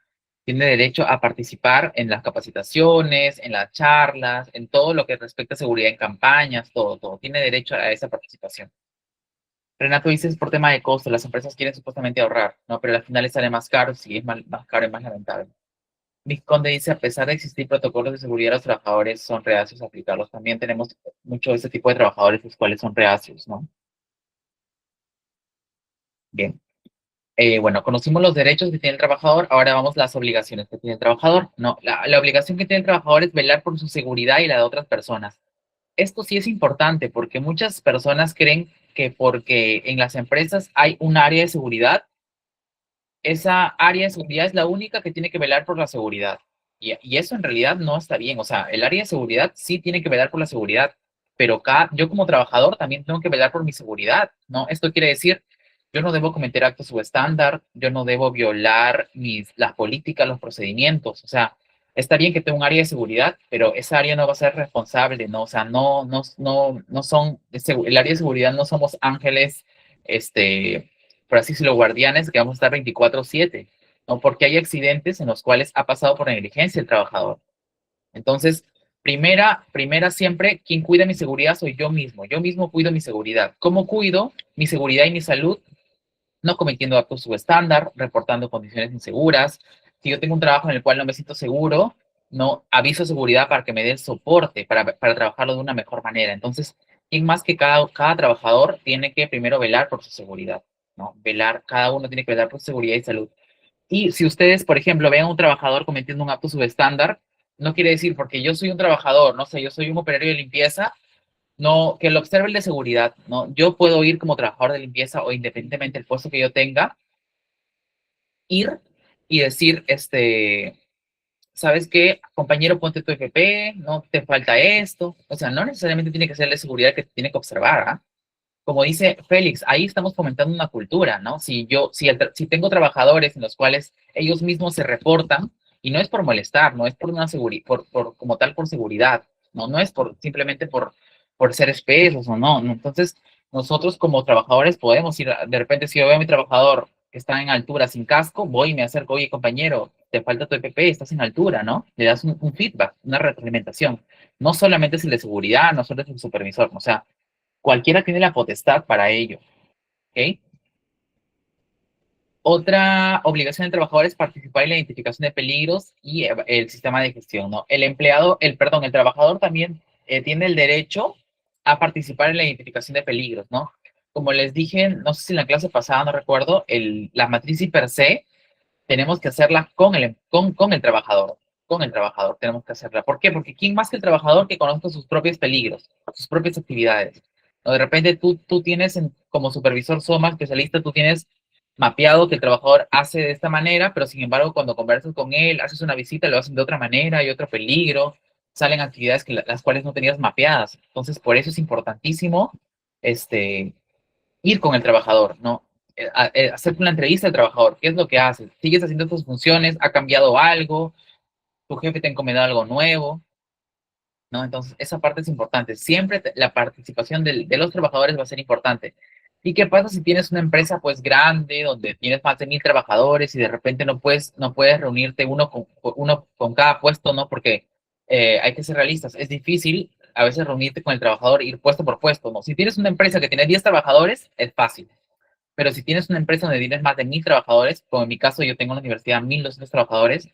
A: Tiene derecho a participar en las capacitaciones, en las charlas, en todo lo que respecta a seguridad en campañas, todo, todo. Tiene derecho a esa participación. Renato dice, es por tema de costo, las empresas quieren supuestamente ahorrar, ¿no? Pero al final les sale más caro, sí, es más caro y más lamentable. Mick Conde dice, a pesar de existir protocolos de seguridad, los trabajadores son reacios a aplicarlos. También tenemos mucho de este tipo de trabajadores, los cuales son reacios, ¿no? Bien. Bueno, conocimos los derechos que tiene el trabajador, ahora vamos a las obligaciones que tiene el trabajador. No, la obligación que tiene el trabajador es velar por su seguridad y la de otras personas. Esto sí es importante porque muchas personas creen que porque en las empresas hay un área de seguridad, esa área de seguridad es la única que tiene que velar por la seguridad. Y eso en realidad no está bien. O sea, el área de seguridad sí tiene que velar por la seguridad, pero yo como trabajador también tengo que velar por mi seguridad, ¿no? Esto quiere decir, yo no debo cometer actos subestándar, yo no debo violar las políticas, los procedimientos. O sea, está bien que tenga un área de seguridad, pero esa área no va a ser responsable, ¿no? O sea, no son, el área de seguridad no somos ángeles, por así decirlo, guardianes que vamos a estar 24/7, ¿no? Porque hay accidentes en los cuales ha pasado por negligencia el trabajador. Entonces, primera siempre, quien cuida mi seguridad soy yo mismo. Yo mismo cuido mi seguridad. ¿Cómo cuido mi seguridad y mi salud? No cometiendo actos subestándar, reportando condiciones inseguras. Si yo tengo un trabajo en el cual no me siento seguro, no aviso a seguridad para que me dé el soporte para trabajarlo de una mejor manera. Entonces, ¿quién más que cada trabajador tiene que primero velar por su seguridad? ¿No? Velar, cada uno tiene que velar por su seguridad y salud. Y si ustedes, por ejemplo, ven a un trabajador cometiendo un acto subestándar, no quiere decir porque yo soy un trabajador, no sé, yo soy un operario de limpieza, no, que lo observe el de seguridad, ¿no? Yo puedo ir como trabajador de limpieza o independientemente del puesto que yo tenga, ir y decir, ¿sabes qué? Compañero, ponte tu FP, no te falta esto. O sea, no necesariamente tiene que ser el de seguridad que tiene que observar, ¿ah? Como dice Félix, ahí estamos fomentando una cultura, ¿no? Si tengo trabajadores en los cuales ellos mismos se reportan, y no es por molestar, no es por una seguridad, como tal por seguridad, no, no es simplemente por ser espesos o no, no. Entonces, nosotros como trabajadores podemos ir, de repente, si yo veo a mi trabajador que está en altura sin casco, voy y me acerco, oye, compañero, te falta tu EPP, estás en altura, ¿no? Le das un feedback, una retroalimentación. No solamente es el de seguridad, no solo es el supervisor, o sea, cualquiera tiene la potestad para ello, ¿ok? Otra obligación del trabajador es participar en la identificación de peligros y el sistema de gestión, ¿no? El trabajador también tiene el derecho a participar en la identificación de peligros, ¿no? Como les dije, no sé si en la clase pasada, no recuerdo, la matriz y per se tenemos que hacerla con el trabajador tenemos que hacerla. ¿Por qué? Porque ¿quién más que el trabajador que conozca sus propios peligros, sus propias actividades? O de repente tú tienes como supervisor SOMA, especialista, tú tienes mapeado que el trabajador hace de esta manera, pero sin embargo cuando conversas con él, haces una visita, lo hacen de otra manera, hay otro peligro, salen actividades las cuales no tenías mapeadas. Entonces, por eso es importantísimo este, ir con el trabajador, ¿no? Hacer una entrevista al trabajador, ¿qué es lo que haces? ¿Sigues haciendo tus funciones? ¿Ha cambiado algo? ¿Tu jefe te ha encomendado algo nuevo? ¿No? Entonces, esa parte es importante. Siempre la participación de los trabajadores va a ser importante. ¿Y qué pasa si tienes una empresa pues grande, donde tienes más de 1,000 trabajadores y de repente no puedes reunirte uno con cada puesto, ¿no? Porque hay que ser realistas. Es difícil a veces reunirte con el trabajador, ir puesto por puesto, ¿no? Si tienes una empresa que tiene 10 trabajadores, es fácil. Pero si tienes una empresa donde tienes más de 1,000 trabajadores, como en mi caso yo tengo en la universidad 1,200 trabajadores,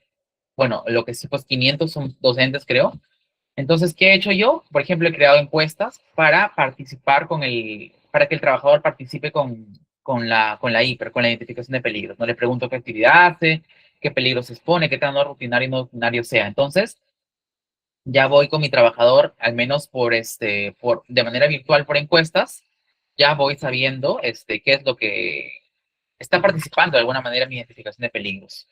A: bueno, lo que sí, pues 500 son docentes, creo. Entonces, ¿qué he hecho yo? Por ejemplo, he creado encuestas para participar para que el trabajador participe con la IPER, con la identificación de peligros. No le pregunto qué actividad hace, qué peligros se expone, qué tan rutinario y no rutinario sea. Entonces, ya voy con mi trabajador, al menos de manera virtual por encuestas, ya voy sabiendo qué es lo que está participando de alguna manera en mi identificación de peligros.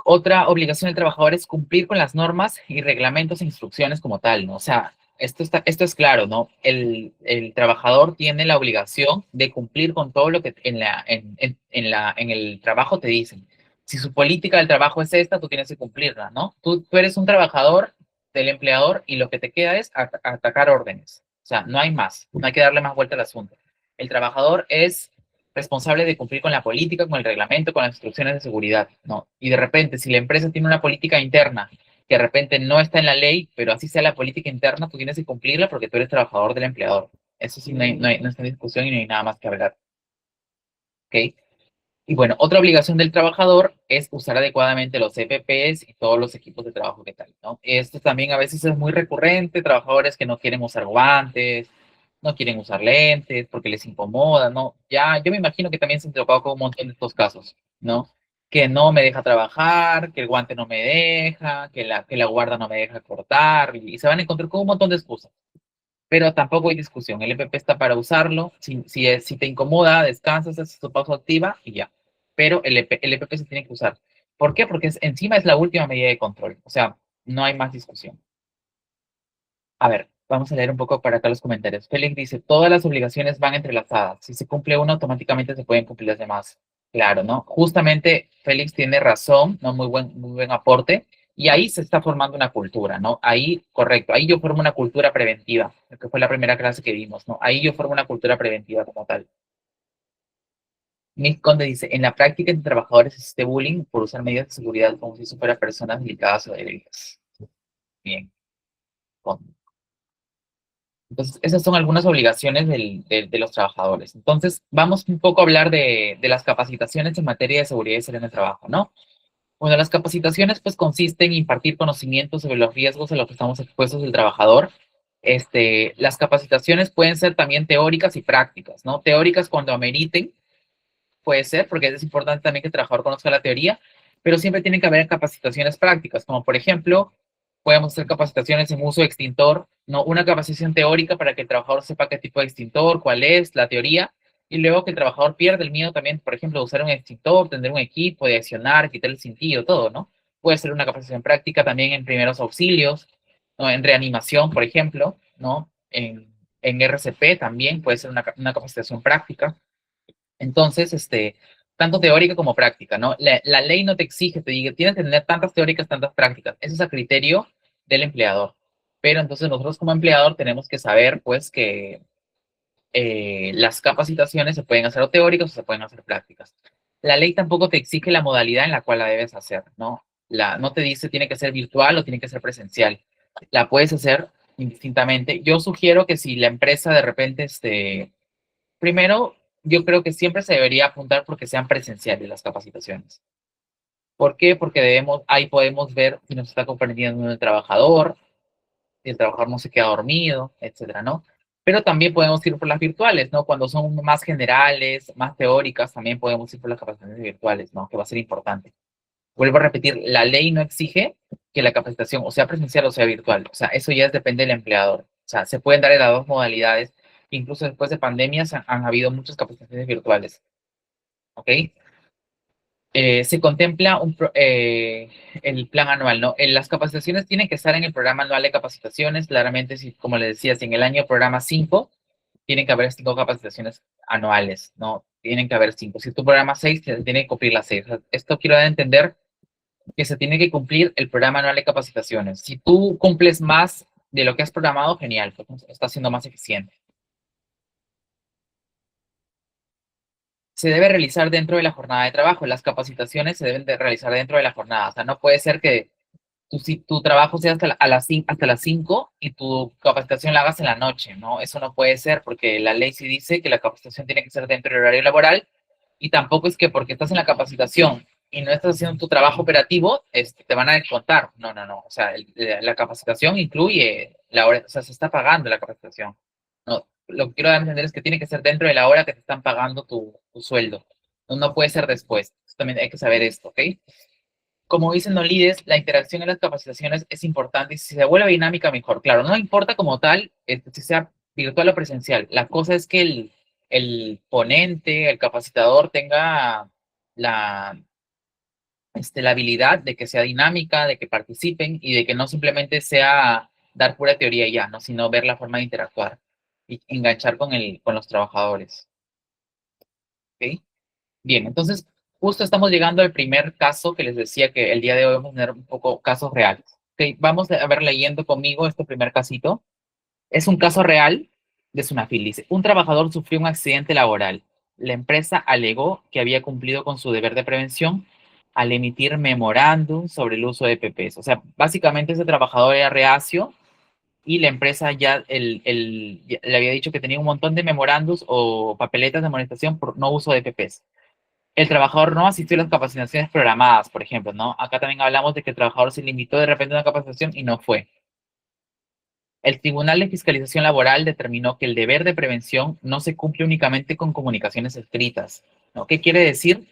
A: Otra obligación del trabajador es cumplir con las normas y reglamentos e instrucciones como tal, ¿no? O sea, esto es claro, ¿no? El trabajador tiene la obligación de cumplir con todo lo que en el trabajo te dicen. Si su política del trabajo es esta, tú tienes que cumplirla, ¿no? Tú eres un trabajador del empleador y lo que te queda es atacar órdenes. O sea, no hay más, no hay que darle más vuelta al asunto. El trabajador es responsable de cumplir con la política, con el reglamento, con las instrucciones de seguridad, ¿no? Y de repente, si la empresa tiene una política interna que de repente no está en la ley, pero así sea la política interna, tú tienes que cumplirla porque tú eres trabajador del empleador. Eso sí, no está en discusión y no hay nada más que hablar, ¿ok? Y bueno, otra obligación del trabajador es usar adecuadamente los EPPs y todos los equipos de trabajo que tal, ¿no? Esto también a veces es muy recurrente, trabajadores que no quieren usar guantes, no quieren usar lentes porque les incomoda, ¿no? Ya, yo me imagino que también se han tocado con un montón de estos casos, ¿no? Que no me deja trabajar, que el guante no me deja, que la guarda no me deja cortar, y se van a encontrar con un montón de excusas. Pero tampoco hay discusión. El EPP está para usarlo. Si te incomoda, descansas, haces tu pausa activa y ya. Pero el EPP se tiene que usar. ¿Por qué? Porque encima es la última medida de control. O sea, no hay más discusión. A ver, vamos a leer un poco para acá los comentarios. Félix dice, todas las obligaciones van entrelazadas. Si se cumple una, automáticamente se pueden cumplir las demás. Claro, ¿no? Justamente Félix tiene razón, ¿no? Muy buen aporte. Y ahí se está formando una cultura, ¿no? Ahí, correcto, ahí yo formo una cultura preventiva, que fue la primera clase que vimos, ¿no? Ahí yo formo una cultura preventiva como tal. Nick Conde dice, en la práctica entre trabajadores existe bullying por usar medidas de seguridad como si eso fuera personas delicadas o débiles. Bien, Conde. Entonces, esas son algunas obligaciones de los trabajadores. Entonces, vamos un poco a hablar de las capacitaciones en materia de seguridad y salud en el trabajo, ¿no? Bueno, las capacitaciones pues consisten en impartir conocimientos sobre los riesgos a los que estamos expuestos el trabajador. Las capacitaciones pueden ser también teóricas y prácticas, ¿no? Teóricas cuando ameriten, puede ser, porque es importante también que el trabajador conozca la teoría, pero siempre tienen que haber capacitaciones prácticas, como por ejemplo, podemos hacer capacitaciones en uso de extintor, no una capacitación teórica para que el trabajador sepa qué tipo de extintor, cuál es, la teoría, y luego que el trabajador pierda el miedo también, por ejemplo, de usar un extintor, tener un equipo, de accionar, quitar el cintillo, todo, ¿no? Puede ser una capacitación práctica también en primeros auxilios, ¿no? En reanimación, por ejemplo, ¿no? En RCP también puede ser una capacitación práctica. Entonces, tanto teórica como práctica, ¿no? La ley no te exige, te dice, tienes que tener tantas teóricas, tantas prácticas. Eso es a criterio del empleador. Pero entonces nosotros como empleador tenemos que saber, pues, que las capacitaciones se pueden hacer o teóricas o se pueden hacer prácticas. La ley tampoco te exige la modalidad en la cual la debes hacer, ¿no? No te dice tiene que ser virtual o tiene que ser presencial. La puedes hacer indistintamente. Yo sugiero que si la empresa de repente, primero, yo creo que siempre se debería apuntar porque sean presenciales las capacitaciones. ¿Por qué? Porque ahí podemos ver si nos está comprendiendo el trabajador, si el trabajador no se queda dormido, etcétera, ¿no? Pero también podemos ir por las virtuales, ¿no? Cuando son más generales, más teóricas, también podemos ir por las capacitaciones virtuales, ¿no? Que va a ser importante. Vuelvo a repetir, la ley no exige que la capacitación o sea presencial o sea virtual. O sea, eso ya depende del empleador. O sea, se pueden dar en las dos modalidades. Incluso después de pandemias han habido muchas capacitaciones virtuales. ¿Ok? Se contempla el plan anual, ¿no? Las capacitaciones tienen que estar en el programa anual de capacitaciones. Claramente, si, como les decía, si en el año programa 5, tienen que haber 5 capacitaciones anuales, ¿no? Tienen que haber 5. Si tu programa 6, tiene que cumplir las 6. Esto quiero dar a entender que se tiene que cumplir el programa anual de capacitaciones. Si tú cumples más de lo que has programado, genial, pues estás siendo más eficiente. Se debe realizar dentro de la jornada de trabajo. Las capacitaciones se deben de realizar dentro de la jornada. O sea, no puede ser que si tu trabajo sea hasta las 5 y tu capacitación la hagas en la noche, ¿no? Eso no puede ser porque la ley sí dice que la capacitación tiene que ser dentro del horario laboral y tampoco es que porque estás en la capacitación y no estás haciendo tu trabajo operativo, te van a descontar. No, no, no. O sea, la capacitación incluye la hora, o sea, se está pagando la capacitación. No, lo que quiero dar a entender es que tiene que ser dentro de la hora que te están pagando tu sueldo. No, no puede ser después. También hay que saber esto, ¿ok? Como dicen los líderes, la interacción en las capacitaciones es importante y si se vuelve dinámica, mejor. Claro, no importa como tal si sea virtual o presencial. La cosa es que el ponente, el capacitador tenga la, la habilidad de que sea dinámica, de que participen y de que no simplemente sea dar pura teoría y ya, ¿no? Sino ver la forma de interactuar y enganchar con los trabajadores. ¿Ok? Bien, entonces justo estamos llegando al primer caso que les decía que el día de hoy vamos a tener un poco casos reales. ¿Ok? Vamos a ver leyendo conmigo este primer casito. Es un caso real de Sunafil. Dice, un trabajador sufrió un accidente laboral. La empresa alegó que había cumplido con su deber de prevención al emitir memorándum sobre el uso de PPs. O sea, básicamente ese trabajador era reacio y la empresa ya le había dicho que tenía un montón de memorándums o papeletas de amonestación por no uso de PPs. El trabajador no asistió a las capacitaciones programadas, por ejemplo, ¿no? Acá también hablamos de que el trabajador se limitó de repente a una capacitación y no fue. El Tribunal de Fiscalización Laboral determinó que el deber de prevención no se cumple únicamente con comunicaciones escritas, ¿no? ¿Qué quiere decir?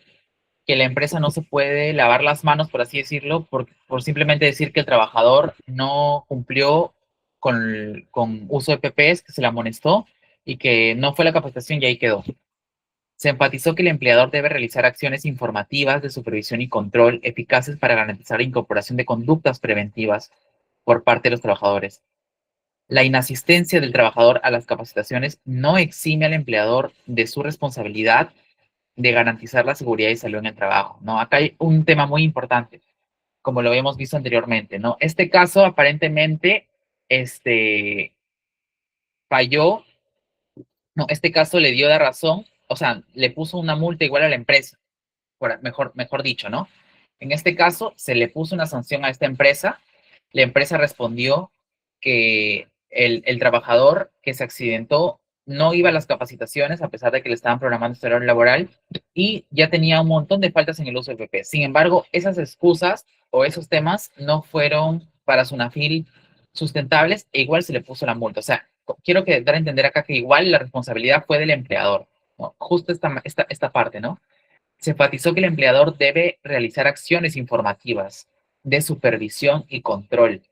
A: Que la empresa no se puede lavar las manos, por así decirlo, por simplemente decir que el trabajador no cumplió con uso de PPs, que se le amonestó y que no fue la capacitación y ahí quedó. Se enfatizó que el empleador debe realizar acciones informativas de supervisión y control eficaces para garantizar la incorporación de conductas preventivas por parte de los trabajadores. La inasistencia del trabajador a las capacitaciones no exime al empleador de su responsabilidad de garantizar la seguridad y salud en el trabajo, ¿no? Acá hay un tema muy importante, como lo habíamos visto anteriormente, ¿no? Este caso aparentemente, falló, no, este caso le dio la razón, o sea, le puso una multa igual a la empresa, mejor dicho, ¿no? En este caso, se le puso una sanción a esta empresa. La empresa respondió que el trabajador que se accidentó no iba a las capacitaciones a pesar de que le estaban programando este horario laboral y ya tenía un montón de faltas en el uso del PP. Sin embargo, esas excusas o esos temas no fueron para Sunafil sustentables e igual se le puso la multa. O sea, quiero que dar a entender acá que igual la responsabilidad fue del empleador, ¿no? Justo esta parte, ¿no? Se enfatizó que el empleador debe realizar acciones informativas de supervisión y control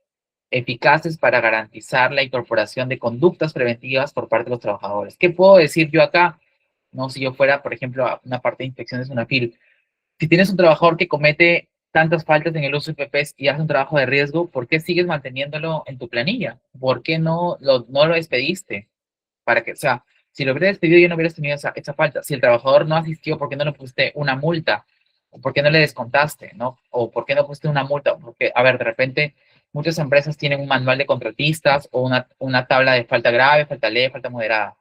A: eficaces para garantizar la incorporación de conductas preventivas por parte de los trabajadores. ¿Qué puedo decir yo acá? No, si yo fuera, por ejemplo, a una parte de inspecciones de una FIL, si tienes un trabajador que comete tantas faltas en el uso de PPs y hace un trabajo de riesgo, ¿por qué sigues manteniéndolo en tu planilla? ¿Por qué no lo despediste? Para que, o sea, si lo hubieras despedido, ya no hubieras tenido esa falta. Si el trabajador no asistió, ¿por qué no le pusiste una multa? ¿O por qué no le descontaste, no? ¿O por qué no pusiste una multa? Porque, a ver, de repente, muchas empresas tienen un manual de contratistas o una tabla de falta grave, falta leve, falta moderada,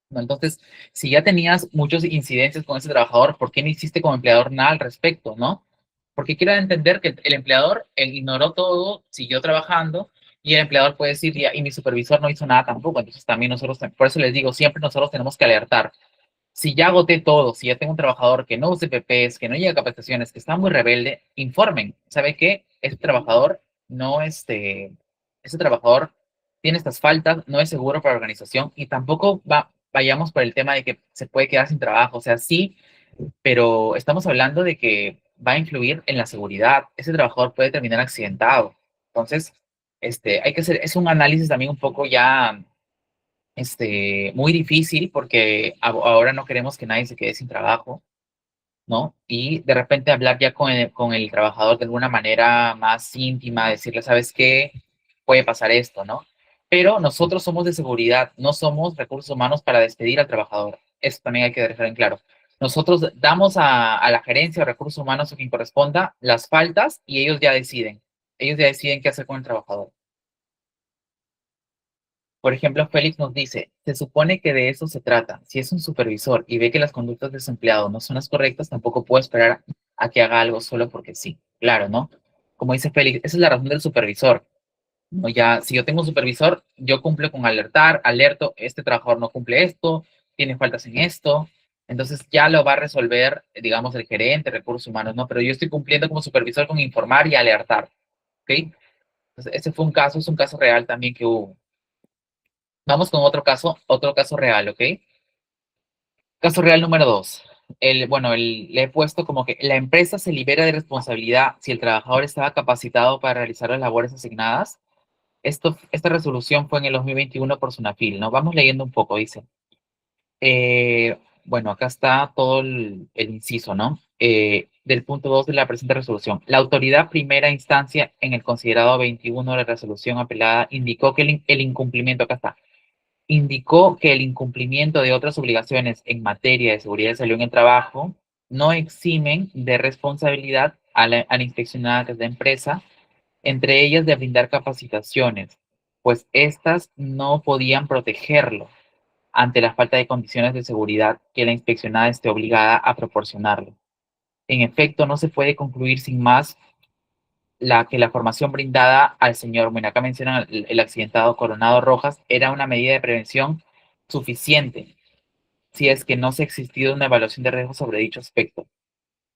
A: ¿no? Entonces, si ya tenías muchos incidencias con ese trabajador, ¿por qué no hiciste como empleador nada al respecto, no? Porque quiero entender que el empleador ignoró todo, siguió trabajando, y el empleador puede decir, y mi supervisor no hizo nada tampoco. Entonces, también nosotros, por eso les digo, siempre nosotros tenemos que alertar. Si ya agoté todo, si ya tengo un trabajador que no use PPs, que no llega a capacitaciones, que está muy rebelde, informen. ¿Sabe qué? Este trabajador no, ese trabajador tiene estas faltas, no es seguro para la organización y tampoco vayamos por el tema de que se puede quedar sin trabajo. O sea, sí, pero estamos hablando de que va a influir en la seguridad. Ese trabajador puede terminar accidentado. Entonces, hay que hacer, es un análisis también un poco ya muy difícil porque ahora no queremos que nadie se quede sin trabajo, ¿no? Y de repente hablar ya con el trabajador de alguna manera más íntima, decirle, ¿sabes qué? Puede pasar esto, ¿no? Pero nosotros somos de seguridad, no somos recursos humanos para despedir al trabajador. Eso también hay que dejar en claro. Nosotros damos a la gerencia de recursos humanos o quien corresponda las faltas y ellos ya deciden. Ellos ya deciden qué hacer con el trabajador. Por ejemplo, Félix nos dice, se supone que de eso se trata. Si es un supervisor y ve que las conductas de su empleado no son las correctas, tampoco puede esperar a que haga algo solo porque sí. Claro, ¿no? Como dice Félix, esa es la razón del supervisor. ¿No? Ya, si yo tengo un supervisor, yo cumplo con alertar, alerto, este trabajador no cumple esto, tiene faltas en esto. Entonces ya lo va a resolver, digamos, el gerente, recursos humanos, ¿no? Pero yo estoy cumpliendo como supervisor con informar y alertar, ¿ok? Entonces, ese fue un caso, es un caso real también que hubo. Vamos con otro caso real, ¿ok? Caso real número dos. Le he puesto como que la empresa se libera de responsabilidad si el trabajador estaba capacitado para realizar las labores asignadas. Esta resolución fue en el 2021 por Sunafil, ¿no? Vamos leyendo un poco, dice. Bueno, acá está todo el inciso, ¿no? Del punto 2 de la presente resolución. La autoridad primera instancia en el considerado 21 de la resolución apelada indicó que el incumplimiento, acá está, indicó que el incumplimiento de otras obligaciones en materia de seguridad y salud en el trabajo no eximen de responsabilidad a la inspeccionada, que es la empresa, entre ellas de brindar capacitaciones, pues éstas no podían protegerlo ante la falta de condiciones de seguridad que la inspeccionada esté obligada a proporcionarle. En efecto, no se puede concluir sin más que la formación brindada al señor, bueno, acá mencionan el accidentado Coronado Rojas, era una medida de prevención suficiente si es que no se ha existido una evaluación de riesgo sobre dicho aspecto.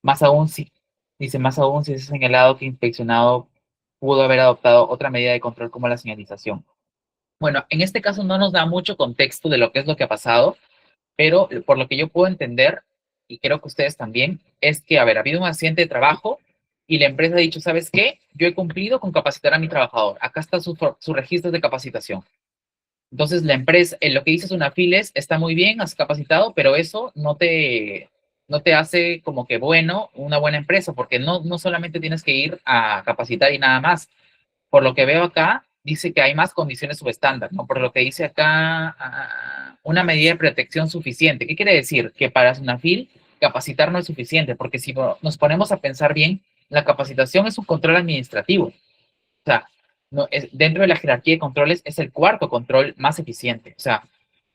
A: Más aún si, dice, más aún si es señalado que inspeccionado pudo haber adoptado otra medida de control como la señalización. Bueno, en este caso no nos da mucho contexto de lo que es lo que ha pasado, pero por lo que yo puedo entender, y creo que ustedes también, es que, a ver, ha habido un accidente de trabajo y la empresa ha dicho, ¿sabes qué? Yo he cumplido con capacitar a mi trabajador. Acá está su registro de capacitación. Entonces, la empresa, lo que dices una files está muy bien, has capacitado, pero eso no te hace como que bueno, una buena empresa, porque no solamente tienes que ir a capacitar y nada más. Por lo que veo acá, dice que hay más condiciones subestándar, ¿no? Por lo que dice acá, una medida de protección suficiente. ¿Qué quiere decir? Que para SUNAFIL capacitar no es suficiente, porque si nos ponemos a pensar bien, la capacitación es un control administrativo. O sea, no, dentro de la jerarquía de controles es el cuarto control más eficiente. O sea,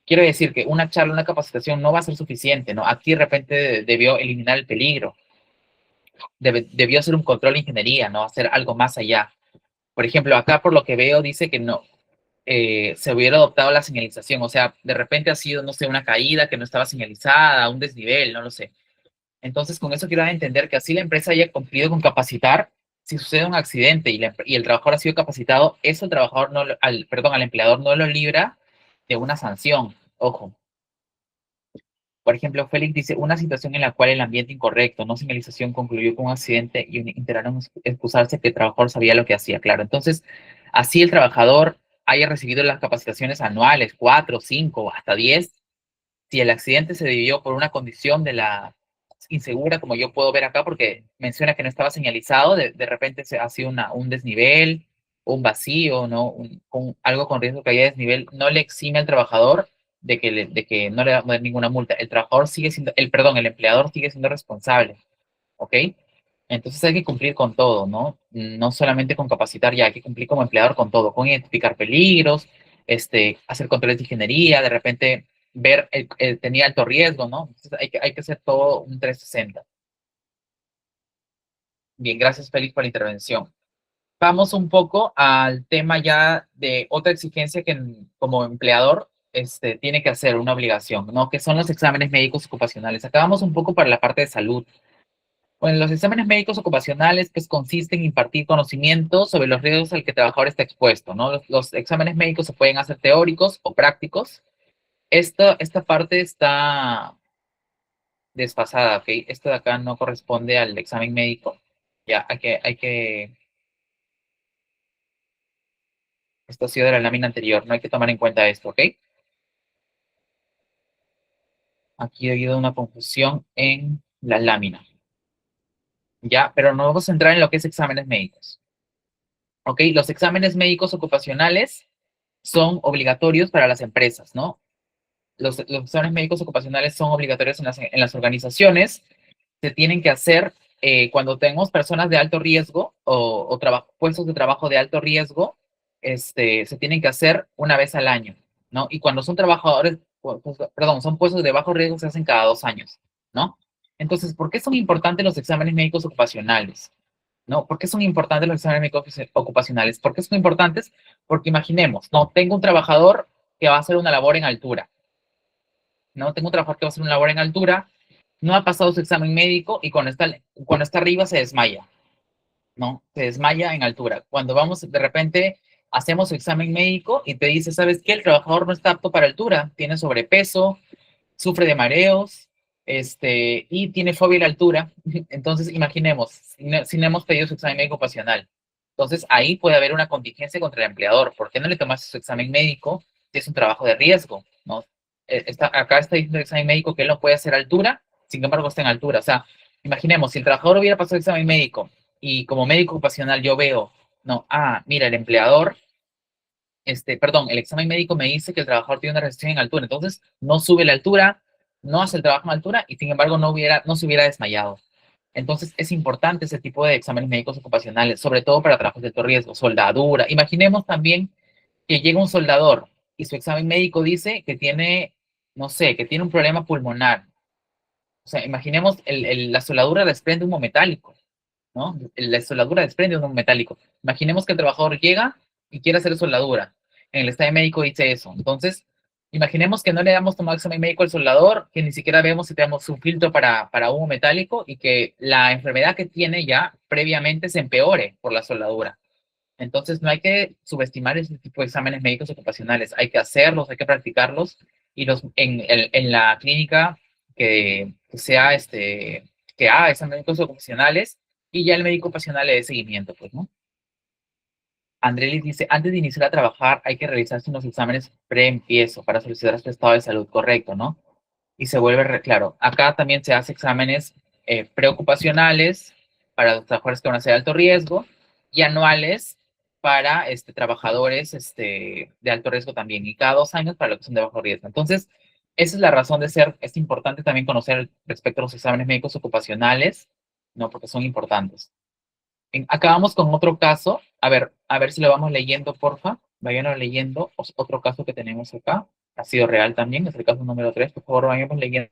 A: quiero decir que una charla, una capacitación no va a ser suficiente, ¿no? Aquí de repente debió eliminar el peligro, debió hacer un control de ingeniería, ¿no? Hacer algo más allá. Por ejemplo, acá por lo que veo dice que no, se hubiera adoptado la señalización, o sea, de repente ha sido, no sé, una caída que no estaba señalizada, un desnivel, no lo sé. Entonces, con eso quiero dar a entender que así la empresa haya cumplido con capacitar, si sucede un accidente y el trabajador ha sido capacitado, eso el trabajador no, perdón, al empleador no lo libra de una sanción. Ojo. Por ejemplo, Félix dice, una situación en la cual el ambiente incorrecto, no señalización, concluyó con un accidente y intentaron excusarse que el trabajador sabía lo que hacía. Claro, entonces, así el trabajador haya recibido las capacitaciones anuales, 4, 5, hasta 10, si el accidente se debió por una condición de la insegura, como yo puedo ver acá, porque menciona que no estaba señalizado, de repente se ha sido un desnivel, un vacío, ¿no? Algo con riesgo que haya desnivel, no le exime al trabajador de que no le va a poner ninguna multa. El trabajador sigue siendo, perdón, el empleador sigue siendo responsable, ¿ok? Entonces hay que cumplir con todo, ¿no? No solamente con capacitar, ya hay que cumplir como empleador con todo, con identificar peligros, hacer controles de ingeniería, de repente ver tenía alto riesgo, ¿no? Entonces hay que hacer todo un 360. Bien, gracias Félix por la intervención. Vamos un poco al tema ya de otra exigencia que como empleador tiene que hacer una obligación, ¿no? Que son los exámenes médicos ocupacionales. Acá vamos un poco para la parte de salud. Bueno, los exámenes médicos ocupacionales pues consisten en impartir conocimiento sobre los riesgos al que el trabajador está expuesto, ¿no? Los exámenes médicos se pueden hacer teóricos o prácticos. Esta parte está desfasada, ¿ok? Esto de acá no corresponde al examen médico. Ya, esto ha sido de la lámina anterior, no hay que tomar en cuenta esto, ¿ok? Aquí ha habido una confusión en la lámina, ¿ya? Pero nos vamos a centrar en lo que es exámenes médicos, ¿ok? Los exámenes médicos ocupacionales son obligatorios para las empresas, ¿no? Los exámenes médicos ocupacionales son obligatorios en las organizaciones, se tienen que hacer cuando tenemos personas de alto riesgo o puestos de trabajo de alto riesgo, se tienen que hacer una vez al año, ¿no? Y cuando son trabajadores, perdón, son puestos de bajo riesgo, se hacen cada 2 años, ¿no? Entonces, ¿por qué son importantes los exámenes médicos ocupacionales? ¿No? ¿Por qué son importantes los exámenes médicos ocupacionales? ¿Por qué son importantes? Porque imaginemos, ¿no? Tengo un trabajador que va a hacer una labor en altura, ¿no? Tengo un trabajador que va a hacer una labor en altura, no ha pasado su examen médico y cuando está arriba se desmaya, ¿no? Se desmaya en altura. Cuando vamos, de repente, hacemos su examen médico y te dice, ¿sabes qué? El trabajador no está apto para altura, tiene sobrepeso, sufre de mareos, y tiene fobia a la altura. Entonces, imaginemos, si no hemos pedido su examen médico ocupacional. Entonces, ahí puede haber una contingencia contra el empleador. ¿Por qué no le tomaste su examen médico si es un trabajo de riesgo, ¿no? acá está diciendo el examen médico que él no puede hacer altura, sin embargo está en altura. O sea, imaginemos, si el trabajador hubiera pasado el examen médico y como médico ocupacional yo veo, no, mira, el empleador, perdón, el examen médico me dice que el trabajador tiene una restricción en altura, entonces no sube la altura, no hace el trabajo en altura y sin embargo no se hubiera desmayado. Entonces es importante ese tipo de exámenes médicos ocupacionales, sobre todo para trabajos de alto riesgo, soldadura. Imaginemos también que llega un soldador y su examen médico dice que tiene, no sé, que tiene un problema pulmonar. O sea, imaginemos la soldadura desprende humo metálico, ¿no? La soldadura desprende humo metálico. Imaginemos que el trabajador llega y quiere hacer soldadura. En el examen médico dice eso. Entonces, imaginemos que no le damos tomado examen médico al soldador, que ni siquiera vemos si tenemos un filtro para humo metálico y que la enfermedad que tiene ya previamente se empeore por la soldadura. Entonces, no hay que subestimar ese tipo de exámenes médicos ocupacionales. Hay que hacerlos, hay que practicarlos y en la clínica que sea que haga exámenes médicos ocupacionales y ya el médico ocupacional le dé seguimiento, pues, ¿no? Andrelis dice, antes de iniciar a trabajar hay que realizarse unos exámenes pre-empiezo para solicitar su estado de salud correcto, ¿no? Y se vuelve claro. Acá también se hace exámenes preocupacionales para los trabajadores que van a ser de alto riesgo y anuales para trabajadores de alto riesgo también, y cada 2 años para los que son de bajo riesgo. Entonces, esa es la razón de ser. Es importante también conocer respecto a los exámenes médicos ocupacionales, ¿no? Porque son importantes. Acabamos con otro caso. A ver si lo vamos leyendo, porfa. Vayan leyendo otro caso que tenemos acá. Ha sido real también, es el caso número 3. Por favor, vayamos leyendo.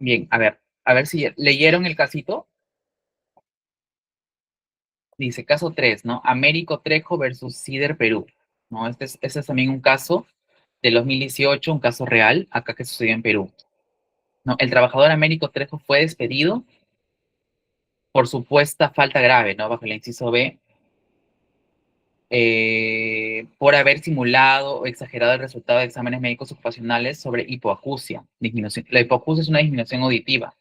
A: Bien, a ver si leyeron el casito. Dice, caso 3, ¿no? Américo Trejo versus Cider Perú, ¿no? Este es también un caso del 2018, un caso real, acá que sucedió en Perú, ¿no? El trabajador Américo Trejo fue despedido por supuesta falta grave, ¿no? Bajo el inciso B, por haber simulado o exagerado el resultado de exámenes médicos ocupacionales sobre hipoacusia. La hipoacusia es una disminución auditiva,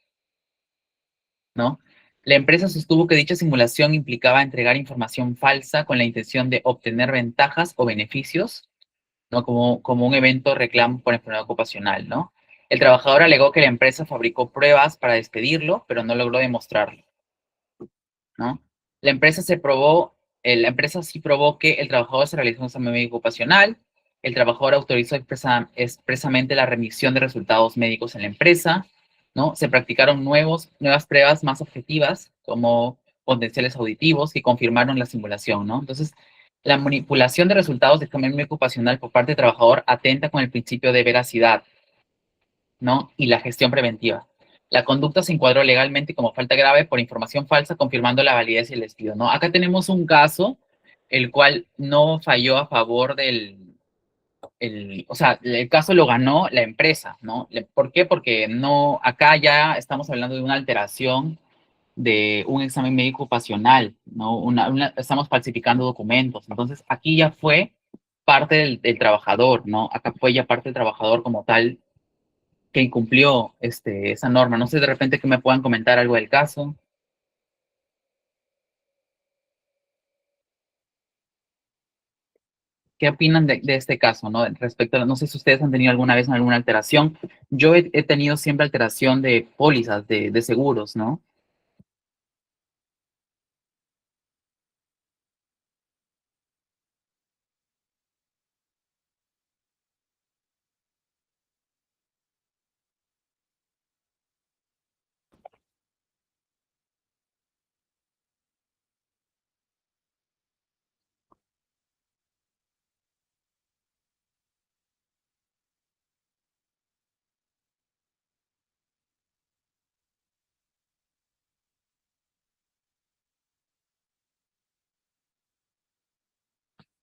A: ¿no? La empresa sostuvo que dicha simulación implicaba entregar información falsa con la intención de obtener ventajas o beneficios, ¿no? Como un evento reclamo por enfermedad ocupacional, ¿no? El trabajador alegó que la empresa fabricó pruebas para despedirlo, pero no logró demostrarlo, ¿no? La empresa sí probó que el trabajador se realizó un examen médico ocupacional, el trabajador autorizó expresamente la remisión de resultados médicos en la empresa, ¿no? Se practicaron nuevas pruebas más objetivas, como potenciales auditivos, que confirmaron la simulación, ¿no? Entonces, la manipulación de resultados de examen médico ocupacional por parte del trabajador atenta con el principio de veracidad, ¿no? Y la gestión preventiva. La conducta se encuadró legalmente como falta grave por información falsa, confirmando la validez y el despido, ¿no? Acá tenemos un caso, el cual no falló a favor o sea, el caso lo ganó la empresa, ¿no? ¿Por qué? Porque no, acá ya estamos hablando de una alteración de un examen médico ocupacional, ¿no? Estamos falsificando documentos. Entonces, aquí ya fue parte del trabajador, ¿no? Acá fue ya parte del trabajador como tal que incumplió esa norma. No sé de repente que me puedan comentar algo del caso. ¿Qué opinan de este caso, no? Respecto a, no sé si ustedes han tenido alguna vez alguna alteración. Yo he tenido siempre alteración de pólizas, de seguros, ¿no?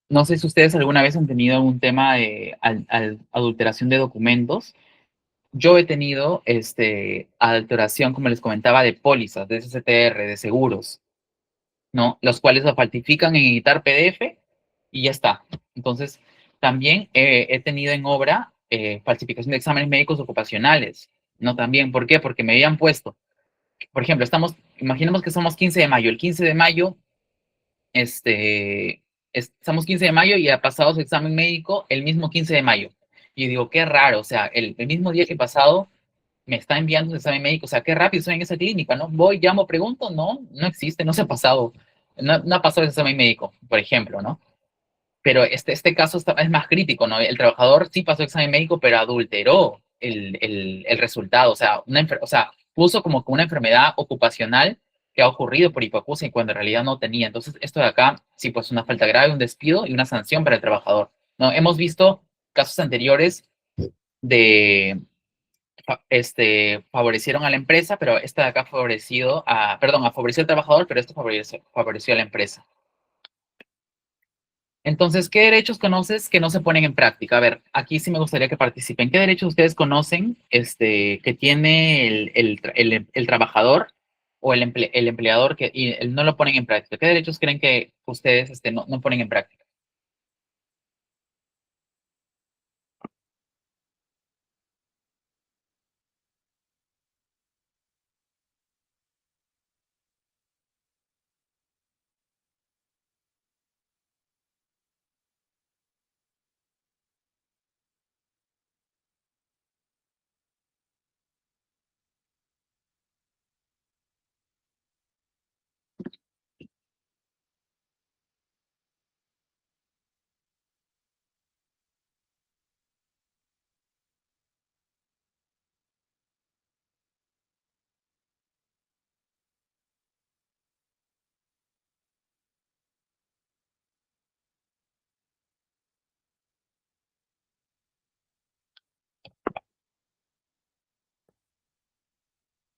A: No sé si ustedes alguna vez han tenido algún tema de adulteración de documentos. Yo he tenido adulteración, como les comentaba, de pólizas, de SSTR, de seguros, ¿no? Los cuales lo falsifican en editar PDF y ya está. Entonces, también he tenido en obra falsificación de exámenes médicos ocupacionales, ¿no? También, ¿por qué? Porque me habían puesto, por ejemplo, imaginemos que somos 15 de mayo, el 15 de mayo, estamos 15 de mayo y ha pasado su examen médico el mismo 15 de mayo. Y digo, qué raro, o sea, el mismo día que he pasado me está enviando su examen médico, o sea, qué rápido estoy en esa clínica, ¿no? Voy, llamo, pregunto, no, no existe, no se ha pasado, no ha pasado ese examen médico, por ejemplo, ¿no? Pero este caso es más crítico, ¿no? El trabajador sí pasó examen médico, pero adulteró el resultado, o sea, o sea, puso como que una enfermedad ocupacional que ha ocurrido por hipoacusia y cuando en realidad no tenía. Entonces, esto de acá, sí, pues una falta grave, un despido y una sanción para el trabajador, ¿no? Hemos visto casos anteriores de, favorecieron a la empresa, pero esta de acá favoreció al trabajador, pero esto favoreció a la empresa. Entonces, ¿qué derechos conoces que no se ponen en práctica? A ver, aquí sí me gustaría que participen. ¿Qué derechos ustedes conocen que tiene el trabajador o el empleador no lo ponen en práctica? ¿Qué derechos creen que ustedes no ponen en práctica?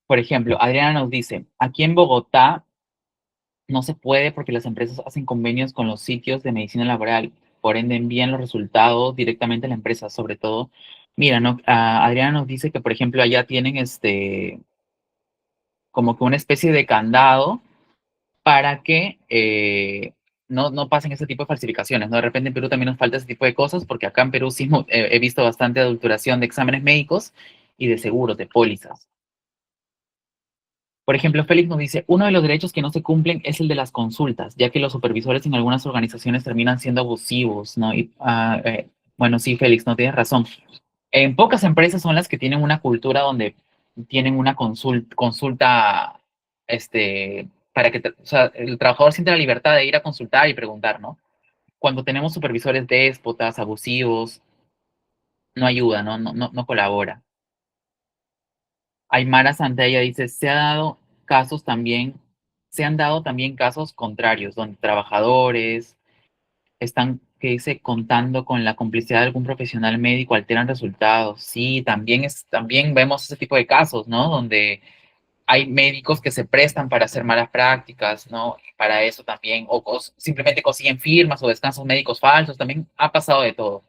A: Por ejemplo, Adriana nos dice, aquí en Bogotá no se puede porque las empresas hacen convenios con los sitios de medicina laboral, por ende envían los resultados directamente a la empresa, sobre todo. Mira, no, Adriana nos dice que, por ejemplo, allá tienen como que una especie de candado para que no pasen ese tipo de falsificaciones, ¿no? De repente en Perú también nos falta ese tipo de cosas, porque acá en Perú sí he visto bastante adulteración de exámenes médicos y de seguros, de pólizas. Por ejemplo, Félix nos dice, uno de los derechos que no se cumplen es el de las consultas, ya que los supervisores en algunas organizaciones terminan siendo abusivos, ¿no? Bueno, sí, Félix, no tienes razón. En pocas empresas son las que tienen una cultura donde tienen una consulta, para que, o sea, el trabajador siente la libertad de ir a consultar y preguntar, ¿no? Cuando tenemos supervisores déspotas, abusivos, no ayuda, no colabora. Aymara Santella dice, se han dado también casos contrarios, donde trabajadores están, que dice, contando con la complicidad de algún profesional médico, alteran resultados. Sí, también vemos ese tipo de casos, ¿no? Donde hay médicos que se prestan para hacer malas prácticas, ¿no? Para eso también, simplemente consiguen firmas o descansos médicos falsos, también ha pasado de todo.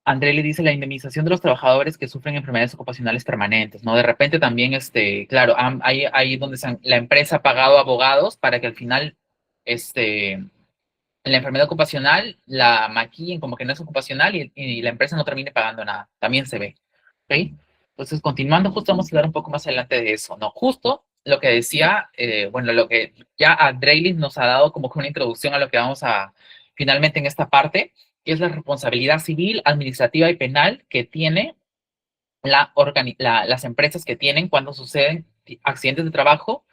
A: André le dice la indemnización de los trabajadores que sufren enfermedades ocupacionales permanentes, ¿no? De repente también, claro, hay donde la empresa ha pagado abogados para que al final, la enfermedad ocupacional la maquillen como que no es ocupacional y la empresa no termine pagando nada. También se ve, ¿ok? Entonces, continuando, justo vamos a hablar un poco más adelante de eso, ¿no? Justo lo que decía, bueno, lo que ya Andreilis nos ha dado como que una introducción a lo que vamos a finalmente en esta parte, que es la responsabilidad civil, administrativa y penal que tiene las empresas que tienen cuando suceden accidentes de trabajo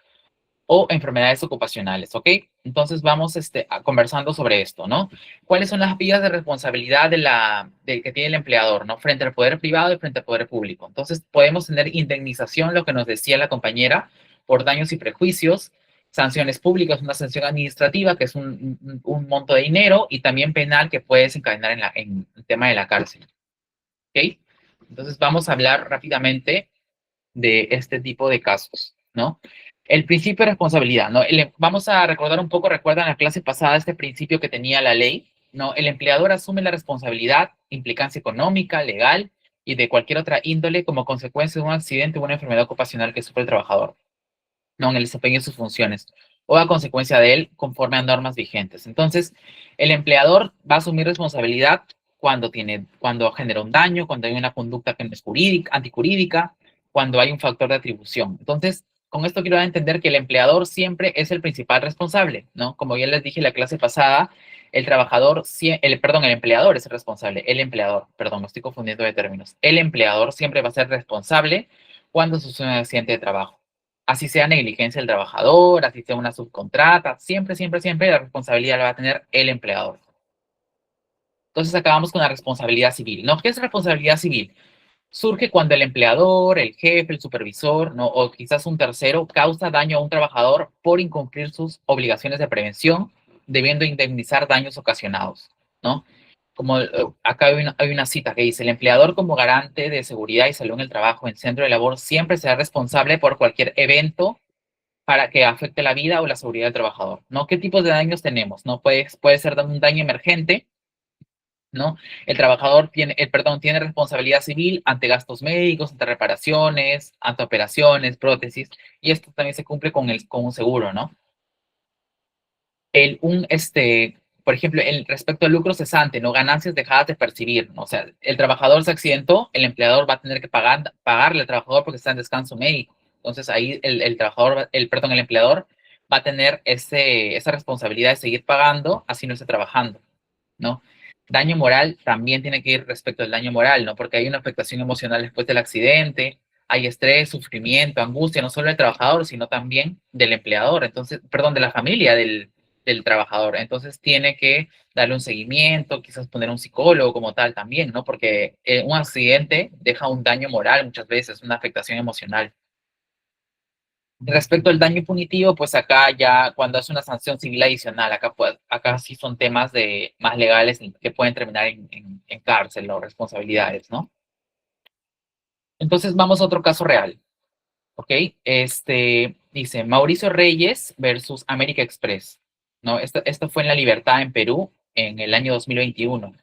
A: o enfermedades ocupacionales, ¿ok? Entonces vamos conversando sobre esto, ¿no? ¿Cuáles son las vías de responsabilidad que tiene el empleador, ¿no? Frente al poder privado y frente al poder público. Entonces podemos tener indemnización, lo que nos decía la compañera, por daños y prejuicios, sanciones públicas, una sanción administrativa, que es un monto de dinero, y también penal, que puede desencadenar en el tema de la cárcel, ¿ok? Entonces vamos a hablar rápidamente de este tipo de casos, ¿no? El principio de responsabilidad, ¿no? Vamos a recordar un poco, recuerdan la clase pasada este principio que tenía la ley, ¿no? El empleador asume la responsabilidad, implicancia económica, legal y de cualquier otra índole como consecuencia de un accidente o una enfermedad ocupacional que sufre el trabajador, ¿no? En el desempeño de sus funciones o a consecuencia de él conforme a normas vigentes. Entonces, el empleador va a asumir responsabilidad cuando genera un daño, cuando hay una conducta que no es jurídica, antijurídica, cuando hay un factor de atribución. Entonces, con esto quiero dar a entender que el empleador siempre es el principal responsable, ¿no? Como ya les dije en la clase pasada, el empleador es el responsable, el empleador, perdón, me estoy confundiendo de términos. El empleador siempre va a ser responsable cuando sucede un accidente de trabajo. Así sea negligencia del trabajador, así sea una subcontrata, siempre, siempre, siempre la responsabilidad la va a tener el empleador. Entonces acabamos con la responsabilidad civil, ¿no? ¿Qué es responsabilidad civil? Surge cuando el empleador, el jefe, el supervisor, ¿no? O quizás un tercero causa daño a un trabajador por incumplir sus obligaciones de prevención, debiendo indemnizar daños ocasionados, ¿no? Como acá hay una cita que dice, el empleador como garante de seguridad y salud en el trabajo en centro de labor siempre será responsable por cualquier evento para que afecte la vida o la seguridad del trabajador, ¿no? ¿Qué tipos de daños tenemos? ¿No? Puede ser un daño emergente, ¿no? El trabajador tiene responsabilidad civil ante gastos médicos, ante reparaciones, ante operaciones, prótesis, y esto también se cumple con un seguro, ¿no? Por ejemplo, respecto al lucro cesante, ¿no? Ganancias dejadas de percibir, ¿no? O sea, el trabajador se accidentó, el empleador va a tener que pagarle al trabajador porque está en descanso médico. Entonces ahí el empleador va a tener esa responsabilidad de seguir pagando, así no esté trabajando, ¿no? Daño moral también tiene que ir respecto al daño moral, ¿no? Porque hay una afectación emocional después del accidente, hay estrés, sufrimiento, angustia, no solo del trabajador, sino también del empleador, entonces, perdón, de la familia del trabajador. Entonces tiene que darle un seguimiento, quizás poner un psicólogo como tal también, ¿no? Porque un accidente deja un daño moral muchas veces, una afectación emocional. Respecto al daño punitivo, pues acá ya cuando es una sanción civil adicional, acá sí son temas más legales que pueden terminar en cárcel o responsabilidades, ¿no? Entonces vamos a otro caso real, ¿ok? Dice Mauricio Reyes versus América Express, ¿no? Esto fue en La Libertad, en Perú, en el año 2021.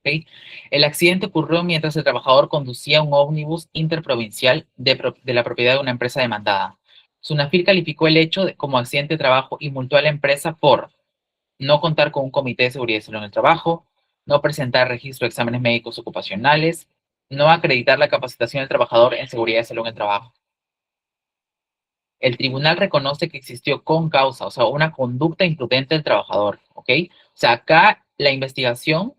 A: ¿Ok? El accidente ocurrió mientras el trabajador conducía un ómnibus interprovincial de la propiedad de una empresa demandada. Sunafil calificó el hecho como accidente de trabajo y multó a la empresa por no contar con un comité de seguridad y salud en el trabajo, no presentar registro de exámenes médicos ocupacionales, no acreditar la capacitación del trabajador en seguridad y salud en el trabajo. El tribunal reconoce que existió con causa, o sea, una conducta imprudente del trabajador, ¿ok? O sea, acá la investigación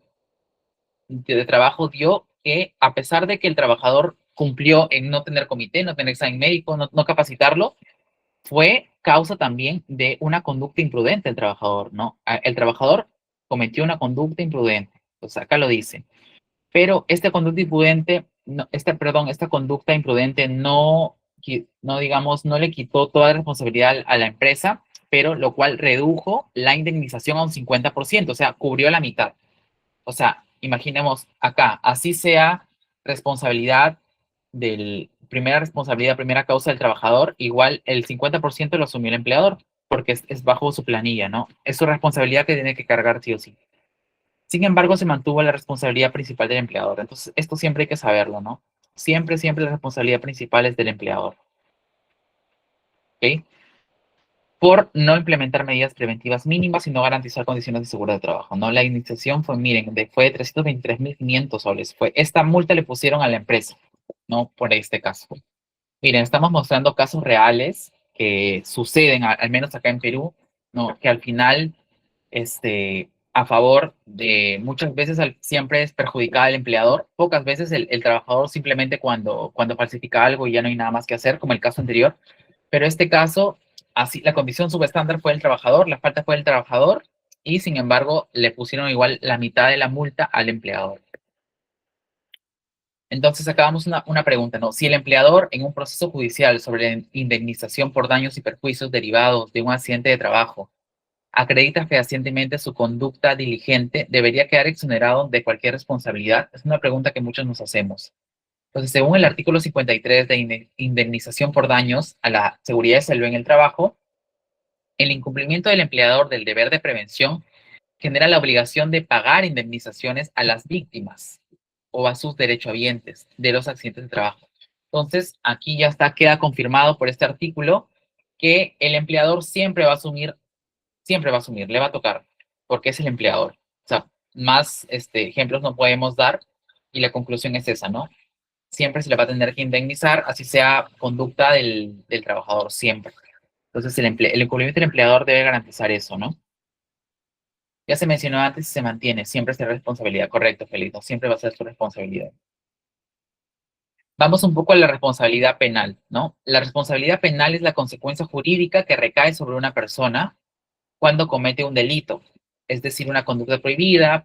A: de trabajo dio que a pesar de que el trabajador cumplió en no tener comité, no tener examen médico, no capacitarlo, fue causa también de una conducta imprudente del trabajador, ¿no? El trabajador cometió una conducta imprudente, pues acá lo dice. Pero esta conducta imprudente, no, esta conducta imprudente no, digamos, no le quitó toda la responsabilidad a la empresa, pero lo cual redujo la indemnización a un 50%, o sea, cubrió la mitad. O sea, imaginemos acá, así sea responsabilidad primera responsabilidad, primera causa del trabajador, igual el 50% lo asumió el empleador, porque es bajo su planilla, ¿no? Es su responsabilidad que tiene que cargar sí o sí. Sin embargo, se mantuvo la responsabilidad principal del empleador. Entonces, esto siempre hay que saberlo, ¿no? Siempre, siempre la responsabilidad principal es del empleador, ¿ok? Por no implementar medidas preventivas mínimas y no garantizar condiciones de seguridad de trabajo, ¿no? La iniciación fue, miren, fue de 323.500 soles. Esta multa le pusieron a la empresa, ¿no? Por este caso. Miren, estamos mostrando casos reales que suceden, al menos acá en Perú, ¿no? Que al final, a favor de muchas veces siempre es perjudicada el empleador, pocas veces el trabajador simplemente cuando falsifica algo y ya no hay nada más que hacer, como el caso anterior, pero este caso, así, la condición subestándar fue el trabajador, la falta fue el trabajador y sin embargo le pusieron igual la mitad de la multa al empleador. Entonces, acabamos una pregunta, ¿no? Si el empleador en un proceso judicial sobre la indemnización por daños y perjuicios derivados de un accidente de trabajo acredita fehacientemente su conducta diligente, ¿debería quedar exonerado de cualquier responsabilidad? Es una pregunta que muchos nos hacemos. Entonces, según el artículo 53 de indemnización por daños a la seguridad y salud en el trabajo, el incumplimiento del empleador del deber de prevención genera la obligación de pagar indemnizaciones a las víctimas o a sus derechohabientes de los accidentes de trabajo. Entonces, aquí ya está, queda confirmado por este artículo que el empleador siempre va a asumir, le va a tocar, porque es el empleador. O sea, más ejemplos no podemos dar y la conclusión es esa, ¿no? Siempre se le va a tener que indemnizar, así sea conducta del trabajador, siempre. Entonces, el incumplimiento del empleador debe garantizar eso, ¿no? Ya se mencionó antes y se mantiene, siempre es de responsabilidad, correcto, Felipe, no siempre va a ser su responsabilidad. Vamos un poco a la responsabilidad penal, ¿no? La responsabilidad penal es la consecuencia jurídica que recae sobre una persona cuando comete un delito, es decir, una conducta prohibida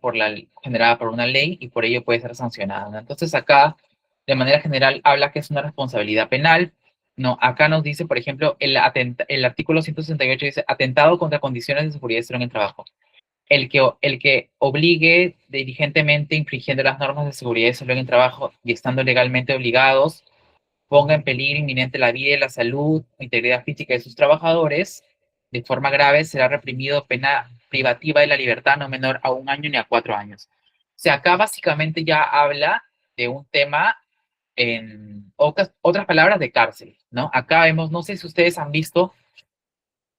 A: generada por una ley y por ello puede ser sancionada, ¿no? Entonces acá, de manera general, habla que es una responsabilidad penal, ¿no? Acá nos dice, por ejemplo, el artículo 168 dice, atentado contra condiciones de seguridad y salud en el trabajo. El que obligue diligentemente infringiendo las normas de seguridad y salud en el trabajo y estando legalmente obligados, ponga en peligro inminente la vida y la salud o integridad física de sus trabajadores, de forma grave será reprimido pena privativa de la libertad no menor a 1 año ni a 4 años. O sea, acá básicamente ya habla de un tema en otras palabras de cárcel, ¿no? Acá vemos, no sé si ustedes han visto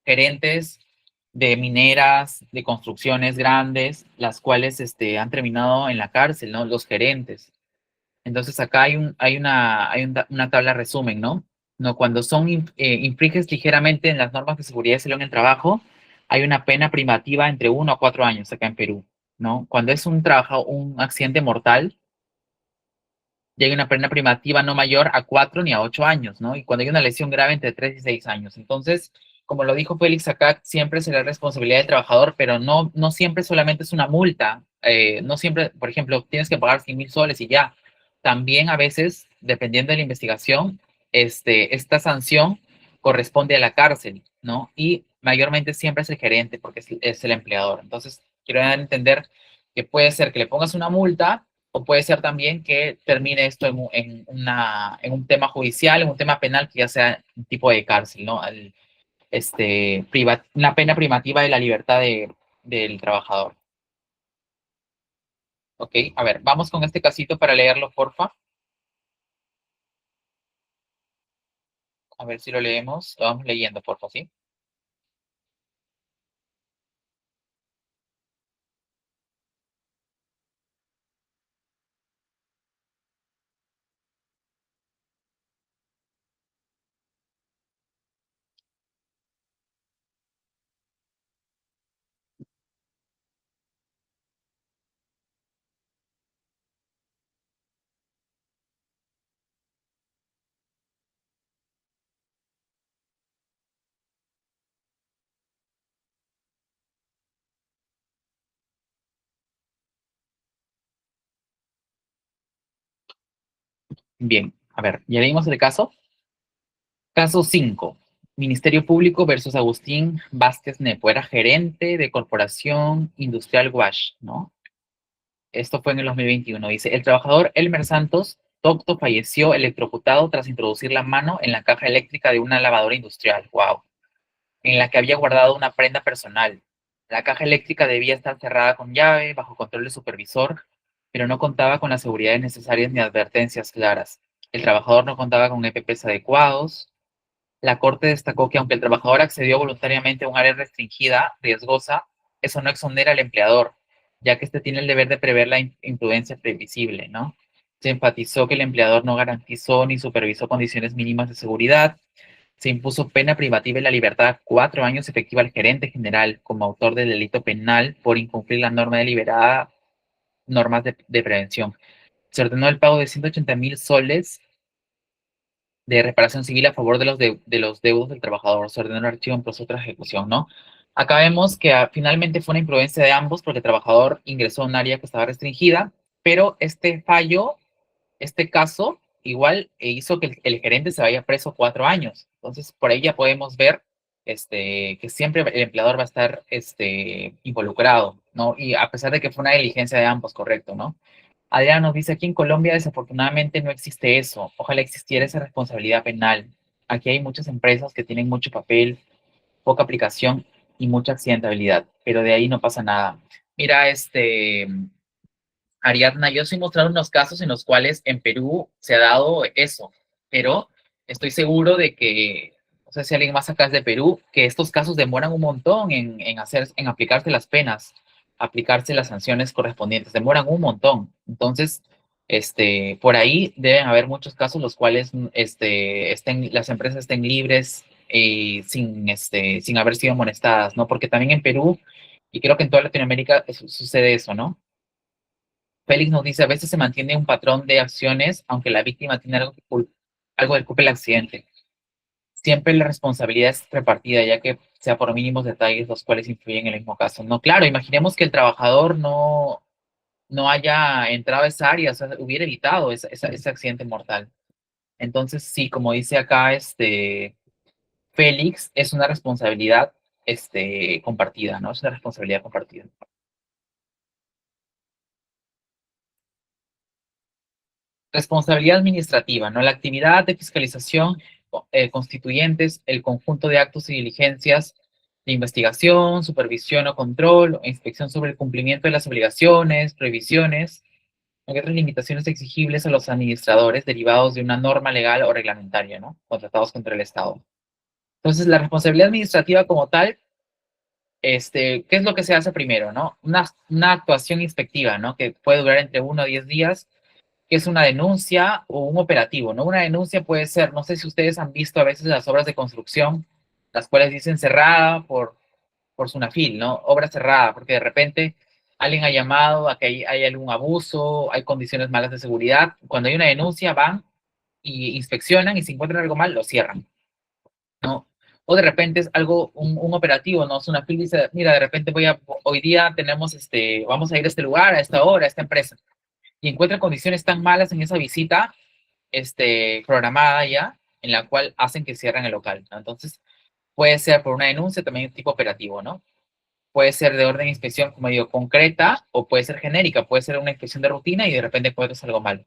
A: gerentes de mineras, de construcciones grandes, las cuales han terminado en la cárcel, ¿no? Los gerentes. Entonces acá hay una tabla resumen, ¿no? No, cuando infringes ligeramente en las normas de seguridad y salud en el trabajo, hay una pena privativa entre 1 a 4 años acá en Perú, ¿no? Cuando es un accidente mortal, y hay una pena privativa no mayor a 4 ni a 8 años, ¿no? Y cuando hay una lesión grave entre 3 y 6 años. Entonces, como lo dijo Félix acá, siempre será responsabilidad del trabajador, pero no siempre solamente es una multa. No siempre, por ejemplo, tienes que pagar 100.000 soles y ya. También a veces, dependiendo de la investigación, esta sanción corresponde a la cárcel, ¿no? Y mayormente siempre es el gerente porque es el empleador. Entonces, quiero dar a entender que puede ser que le pongas una multa o puede ser también que termine esto en un tema judicial, en un tema penal que ya sea un tipo de cárcel, ¿no? Una pena privativa de la libertad del trabajador. ¿Ok? A ver, vamos con este casito para leerlo, porfa. A ver si lo leemos. Lo vamos leyendo, porfa, ¿sí? Bien, a ver, ya leímos el caso. Caso 5. Ministerio Público versus Agustín Vázquez Nepo. Era gerente de Corporación Industrial Wash, ¿no? Esto fue en el 2021. Dice, el trabajador Elmer Santos Tocto falleció electrocutado tras introducir la mano en la caja eléctrica de una lavadora industrial, wow, en la que había guardado una prenda personal. La caja eléctrica debía estar cerrada con llave, bajo control del supervisor, pero no contaba con las seguridades necesarias ni advertencias claras. El trabajador no contaba con EPPs adecuados. La Corte destacó que aunque el trabajador accedió voluntariamente a un área restringida, riesgosa, eso no exonera al empleador, ya que éste tiene el deber de prever la imprudencia previsible, ¿no? Se enfatizó que el empleador no garantizó ni supervisó condiciones mínimas de seguridad. Se impuso pena privativa de la libertad 4 años efectiva al gerente general como autor del delito penal por incumplir la norma deliberada, normas de prevención. Se ordenó el pago de 180.000 soles de reparación civil a favor de los deudos del trabajador. Se ordenó el archivo en proceso de ejecución, ¿no? Acá vemos que finalmente fue una imprudencia de ambos porque el trabajador ingresó a un área que estaba restringida, pero este fallo, este caso, igual hizo que el gerente se vaya preso 4 años. Entonces, por ahí ya podemos ver que siempre el empleador va a estar involucrado, ¿no? Y a pesar de que fue una diligencia de ambos, correcto, ¿no? Adriana nos dice, aquí en Colombia desafortunadamente no existe eso. Ojalá existiera esa responsabilidad penal. Aquí hay muchas empresas que tienen mucho papel, poca aplicación y mucha accidentabilidad, pero de ahí no pasa nada. Mira, Ariadna, yo os he mostrado unos casos en los cuales en Perú se ha dado eso, pero estoy seguro de que, no sé si alguien más acá es de Perú, que estos casos demoran un montón en aplicarse las penas, aplicarse las sanciones correspondientes, demoran un montón. Entonces, por ahí deben haber muchos casos los cuales las empresas estén libres sin haber sido amonestadas, ¿no? Porque también en Perú, y creo que en toda Latinoamérica sucede eso, ¿no? Félix nos dice, a veces se mantiene un patrón de acciones, aunque la víctima tiene algo de culpa del accidente. Siempre la responsabilidad es repartida, ya que sea por mínimos detalles los cuales influyen en el mismo caso. No, claro, imaginemos que el trabajador no haya entrado a esa área, o sea, hubiera evitado ese accidente mortal. Entonces, sí, como dice acá, Félix, es una responsabilidad, compartida, ¿no? Es una responsabilidad compartida. Responsabilidad administrativa, ¿no? La actividad de fiscalización constituyentes el conjunto de actos y diligencias de investigación, supervisión o control, o inspección sobre el cumplimiento de las obligaciones, previsiones y otras limitaciones exigibles a los administradores derivados de una norma legal o reglamentaria, ¿no? Contratados contra el Estado. Entonces, la responsabilidad administrativa como tal, ¿qué es lo que se hace primero, no? Una actuación inspectiva, ¿no? Que puede durar entre 1 a 10 días, que es una denuncia o un operativo, ¿no? Una denuncia puede ser, no sé si ustedes han visto a veces las obras de construcción, las cuales dicen cerrada por Sunafil, ¿no? Obra cerrada, porque de repente alguien ha llamado a que hay algún abuso, hay condiciones malas de seguridad. Cuando hay una denuncia, van y inspeccionan y si encuentran algo mal, lo cierran, ¿no? O de repente es algo, un operativo, ¿no? Sunafil dice, mira, de repente hoy día tenemos, vamos a ir a este lugar, a esta hora, a esta empresa, y encuentra condiciones tan malas en esa visita programada ya, en la cual hacen que cierren el local, ¿no? Entonces, puede ser por una denuncia, también tipo operativo, ¿no? Puede ser de orden de inspección, como digo, concreta, o puede ser genérica, puede ser una inspección de rutina y de repente encuentras algo mal,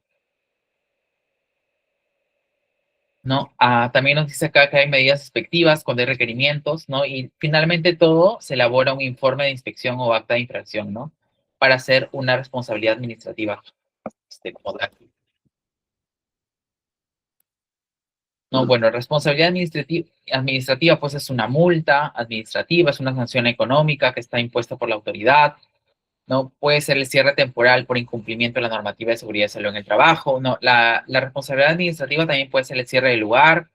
A: ¿no? También nos dice acá que hay medidas expectivas cuando hay requerimientos, ¿no? Y finalmente todo se elabora un informe de inspección o acta de infracción, ¿no? Para hacer una responsabilidad administrativa, como tal. No, bueno, responsabilidad administrativa, pues es una multa administrativa, es una sanción económica que está impuesta por la autoridad, ¿no? Puede ser el cierre temporal por incumplimiento de la normativa de seguridad y salud en el trabajo, ¿no? La responsabilidad administrativa también puede ser el cierre del lugar,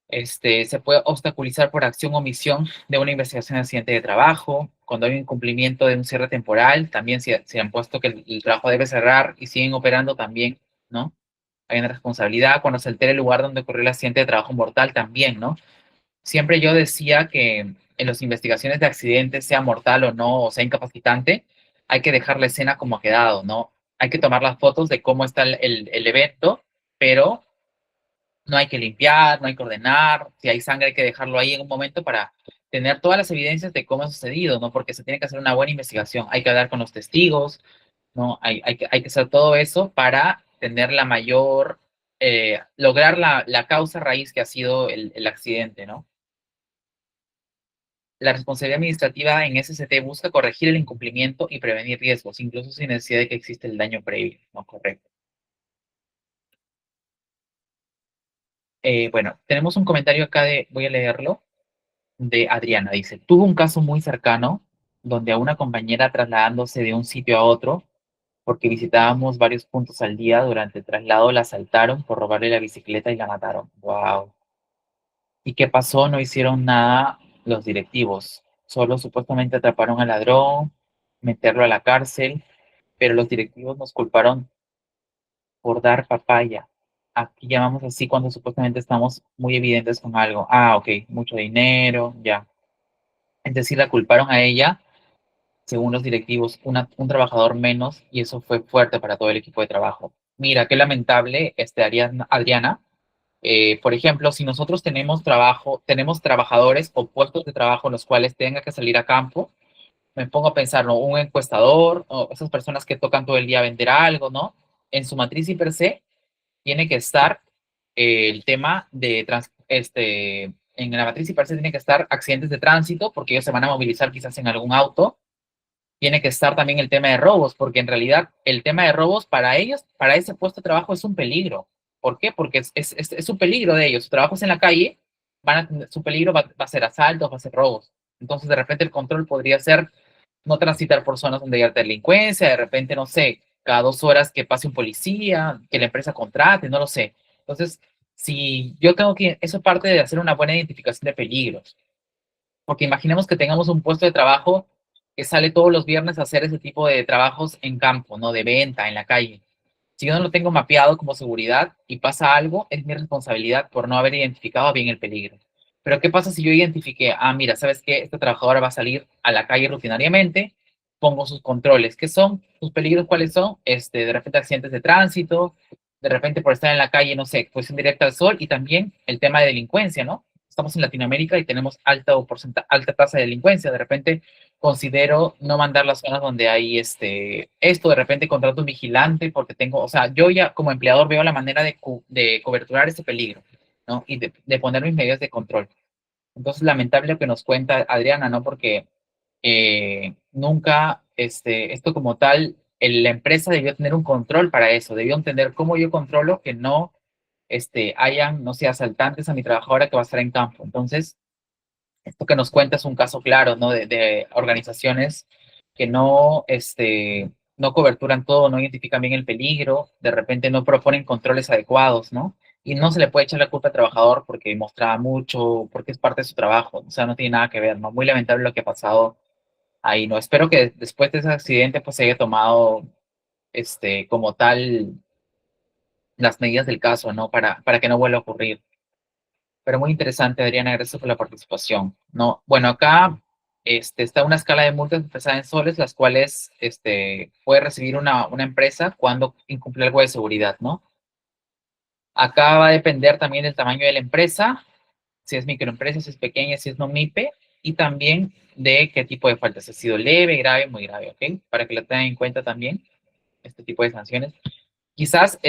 A: se puede obstaculizar por acción o omisión de una investigación de accidente de trabajo, cuando hay un incumplimiento de un cierre temporal, también si han puesto que el trabajo debe cerrar y siguen operando también, ¿no? Hay una responsabilidad cuando se altera el lugar donde ocurrió el accidente de trabajo mortal también, ¿no? Siempre yo decía que en las investigaciones de accidentes, sea mortal o no, o sea incapacitante, hay que dejar la escena como ha quedado, ¿no? Hay que tomar las fotos de cómo está el evento, pero no hay que limpiar, no hay que ordenar, si hay sangre hay que dejarlo ahí en un momento para tener todas las evidencias de cómo ha sucedido, ¿no? Porque se tiene que hacer una buena investigación, hay que hablar con los testigos, ¿no? Hay que hacer todo eso para tener lograr la causa raíz que ha sido el accidente, ¿no? La responsabilidad administrativa en SCT busca corregir el incumplimiento y prevenir riesgos, incluso sin necesidad de que exista el daño previo, ¿no? Correcto. Bueno, tenemos un comentario acá voy a leerlo, de Adriana. Dice, tuvo un caso muy cercano donde a una compañera trasladándose de un sitio a otro, porque visitábamos varios puntos al día, durante el traslado la asaltaron por robarle la bicicleta y la mataron. Wow. ¿Y qué pasó? No hicieron nada los directivos. Solo supuestamente atraparon al ladrón, meterlo a la cárcel, pero los directivos nos culparon por dar papaya. Aquí llamamos así cuando supuestamente estamos muy evidentes con algo. Ah, ok, mucho dinero, ya. Es decir, la culparon a ella, según los directivos, un trabajador menos, y eso fue fuerte para todo el equipo de trabajo. Mira, qué lamentable, Adriana. Por ejemplo, si nosotros tenemos trabajadores o puestos de trabajo en los cuales tenga que salir a campo, me pongo a pensar, ¿no? Un encuestador, o esas personas que tocan todo el día a vender algo, ¿no? En su matriz y per se tiene que estar el tema de, en la matriz y per se tiene que estar accidentes de tránsito, porque ellos se van a movilizar quizás en algún auto. Tiene que estar también el tema de robos, porque en realidad el tema de robos para ellos, para ese puesto de trabajo es un peligro. ¿Por qué? Porque es un peligro de ellos. Su trabajo es en la calle, su peligro va a ser asaltos, va a ser robos. Entonces, de repente, el control podría ser no transitar por zonas donde hay alta delincuencia, de repente, no sé, cada 2 horas que pase un policía, que la empresa contrate, no lo sé. Entonces, si yo tengo que, eso parte de hacer una buena identificación de peligros. Porque imaginemos que tengamos un puesto de trabajo que sale todos los viernes a hacer ese tipo de trabajos en campo, ¿no? De venta, en la calle. Si yo no lo tengo mapeado como seguridad y pasa algo, es mi responsabilidad por no haber identificado bien el peligro. Pero ¿qué pasa si yo identifiqué, mira, ¿sabes qué? Esta trabajadora va a salir a la calle rutinariamente, pongo sus controles. ¿Qué son? ¿Sus peligros cuáles son? De repente accidentes de tránsito, de repente por estar en la calle, no sé, exposición directa al sol y también el tema de delincuencia, ¿no? Estamos en Latinoamérica y tenemos alta tasa de delincuencia. De repente considero no mandar las zonas donde hay esto, de repente contrato un vigilante porque tengo, o sea, yo ya como empleador veo la manera de coberturar ese peligro, ¿no? Y de poner mis medidas de control. Entonces, lamentable lo que nos cuenta Adriana, ¿no? Porque nunca, esto como tal, la empresa debió tener un control para eso, debió entender cómo yo controlo que no, hayan, no sé, asaltantes a mi trabajadora que va a estar en campo. Entonces, esto que nos cuenta es un caso claro, ¿no? De organizaciones que no, no coberturan todo, no identifican bien el peligro, de repente no proponen controles adecuados, ¿no? Y no se le puede echar la culpa al trabajador porque mostraba mucho, porque es parte de su trabajo, o sea, no tiene nada que ver, ¿no? Muy lamentable lo que ha pasado ahí, ¿no? Espero que después de ese accidente pues se haya tomado, como tal, las medidas del caso, ¿no? Para que no vuelva a ocurrir. Pero muy interesante, Adriana, gracias por la participación. No, bueno, acá está una escala de multas expresada en soles, las cuales puede recibir una empresa cuando incumple algo de seguridad, ¿no? Acá va a depender también del tamaño de la empresa, si es microempresa, si es pequeña, si es no MIPE, y también de qué tipo de faltas, si ha sido leve, grave, muy grave, ¿ok? Para que lo tengan en cuenta también, este tipo de sanciones. Quizás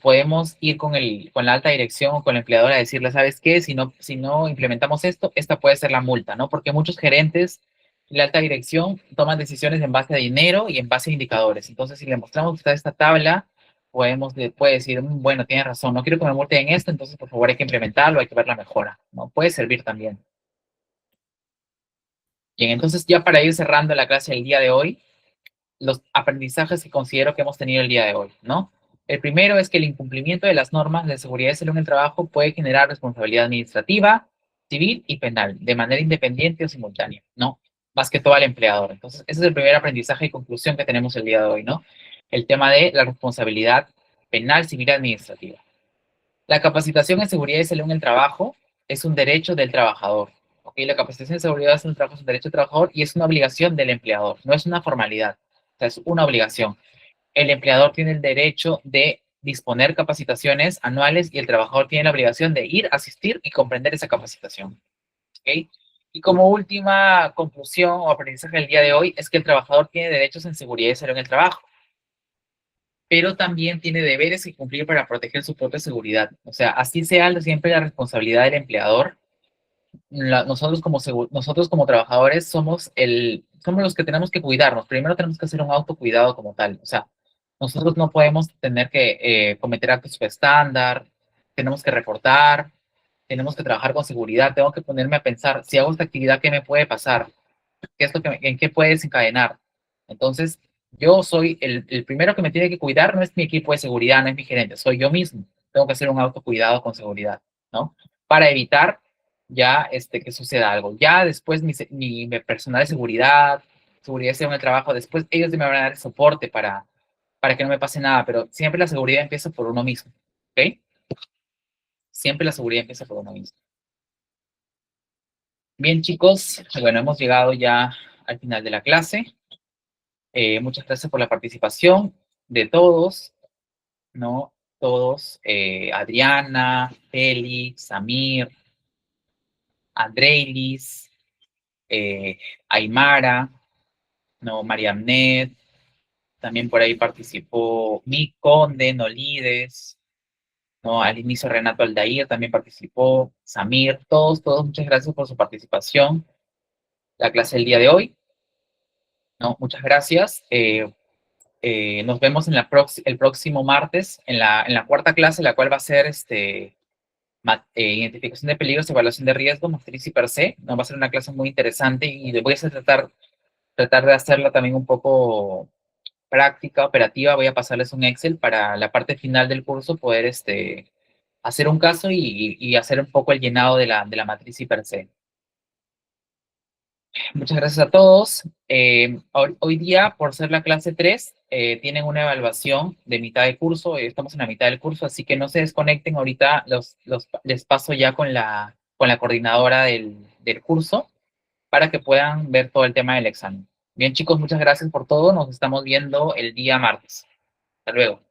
A: podemos ir con la alta dirección o con la empleadora a decirle, ¿sabes qué? Si no implementamos esto, esta puede ser la multa, ¿no? Porque muchos gerentes y la alta dirección toman decisiones en base a dinero y en base a indicadores. Entonces, si le mostramos que está esta tabla, puede decir, bueno, tiene razón, no quiero que me multen en esto, entonces por favor hay que implementarlo, hay que ver la mejora, ¿no? Puede servir también. Bien, entonces ya para ir cerrando la clase del día de hoy, los aprendizajes que considero que hemos tenido el día de hoy, ¿no? El primero es que el incumplimiento de las normas de seguridad y salud en el trabajo puede generar responsabilidad administrativa, civil y penal, de manera independiente o simultánea, ¿no? Más que todo al empleador. Entonces, ese es el primer aprendizaje y conclusión que tenemos el día de hoy, ¿no? El tema de la responsabilidad penal, civil y administrativa. La capacitación en seguridad y salud en el trabajo es un derecho del trabajador. ¿Ok? La capacitación en seguridad en el trabajo es un derecho del trabajador y es una obligación del empleador, no es una formalidad, o sea, es una obligación. El empleador tiene el derecho de disponer capacitaciones anuales y el trabajador tiene la obligación de ir, asistir y comprender esa capacitación. ¿Ok? Y como última conclusión o aprendizaje del día de hoy es que el trabajador tiene derechos en seguridad y salud en el trabajo, pero también tiene deberes que cumplir para proteger su propia seguridad. O sea, así sea siempre la responsabilidad del empleador. Nosotros como trabajadores somos los que tenemos que cuidarnos. Primero tenemos que hacer un autocuidado como tal. O sea, nosotros no podemos tener que cometer actos subestándar, tenemos que reportar, tenemos que trabajar con seguridad, tengo que ponerme a pensar, si hago esta actividad, ¿qué me puede pasar? ¿Qué es lo que en qué puede desencadenar? Entonces, yo soy el primero que me tiene que cuidar, no es mi equipo de seguridad, no es mi gerente, soy yo mismo. Tengo que hacer un autocuidado con seguridad, ¿no? Para evitar ya que suceda algo. Ya después mi personal de seguridad, seguridad en el trabajo, después ellos me van a dar soporte para que no me pase nada, pero siempre la seguridad empieza por uno mismo, ¿ok? Siempre la seguridad empieza por uno mismo. Bien, chicos, bueno, hemos llegado ya al final de la clase. Muchas gracias por la participación de todos, ¿no? Todos, Adriana, Félix, Samir, Andreilis, Aymara. ¿no? Mariamnet, también por ahí participó Mick Conde, Nolides, ¿no? Al inicio Renato Aldair también participó, Samir, todos, muchas gracias por su participación. La clase del día de hoy, ¿no? Muchas gracias. Nos vemos en el próximo martes en la cuarta clase, la cual va a ser identificación de peligros, evaluación de riesgos, matriz y per se. ¿No? Va a ser una clase muy interesante y voy a tratar de hacerla también un poco práctica, operativa. Voy a pasarles un Excel para la parte final del curso poder hacer un caso y hacer un poco el llenado de la matriz y per se. Muchas gracias a todos. Hoy día, por ser la clase 3, tienen una evaluación de mitad de curso. Estamos en la mitad del curso, así que no se desconecten. Ahorita les paso ya con la coordinadora del curso para que puedan ver todo el tema del examen. Bien, chicos, muchas gracias por todo. Nos estamos viendo el día martes. Hasta luego.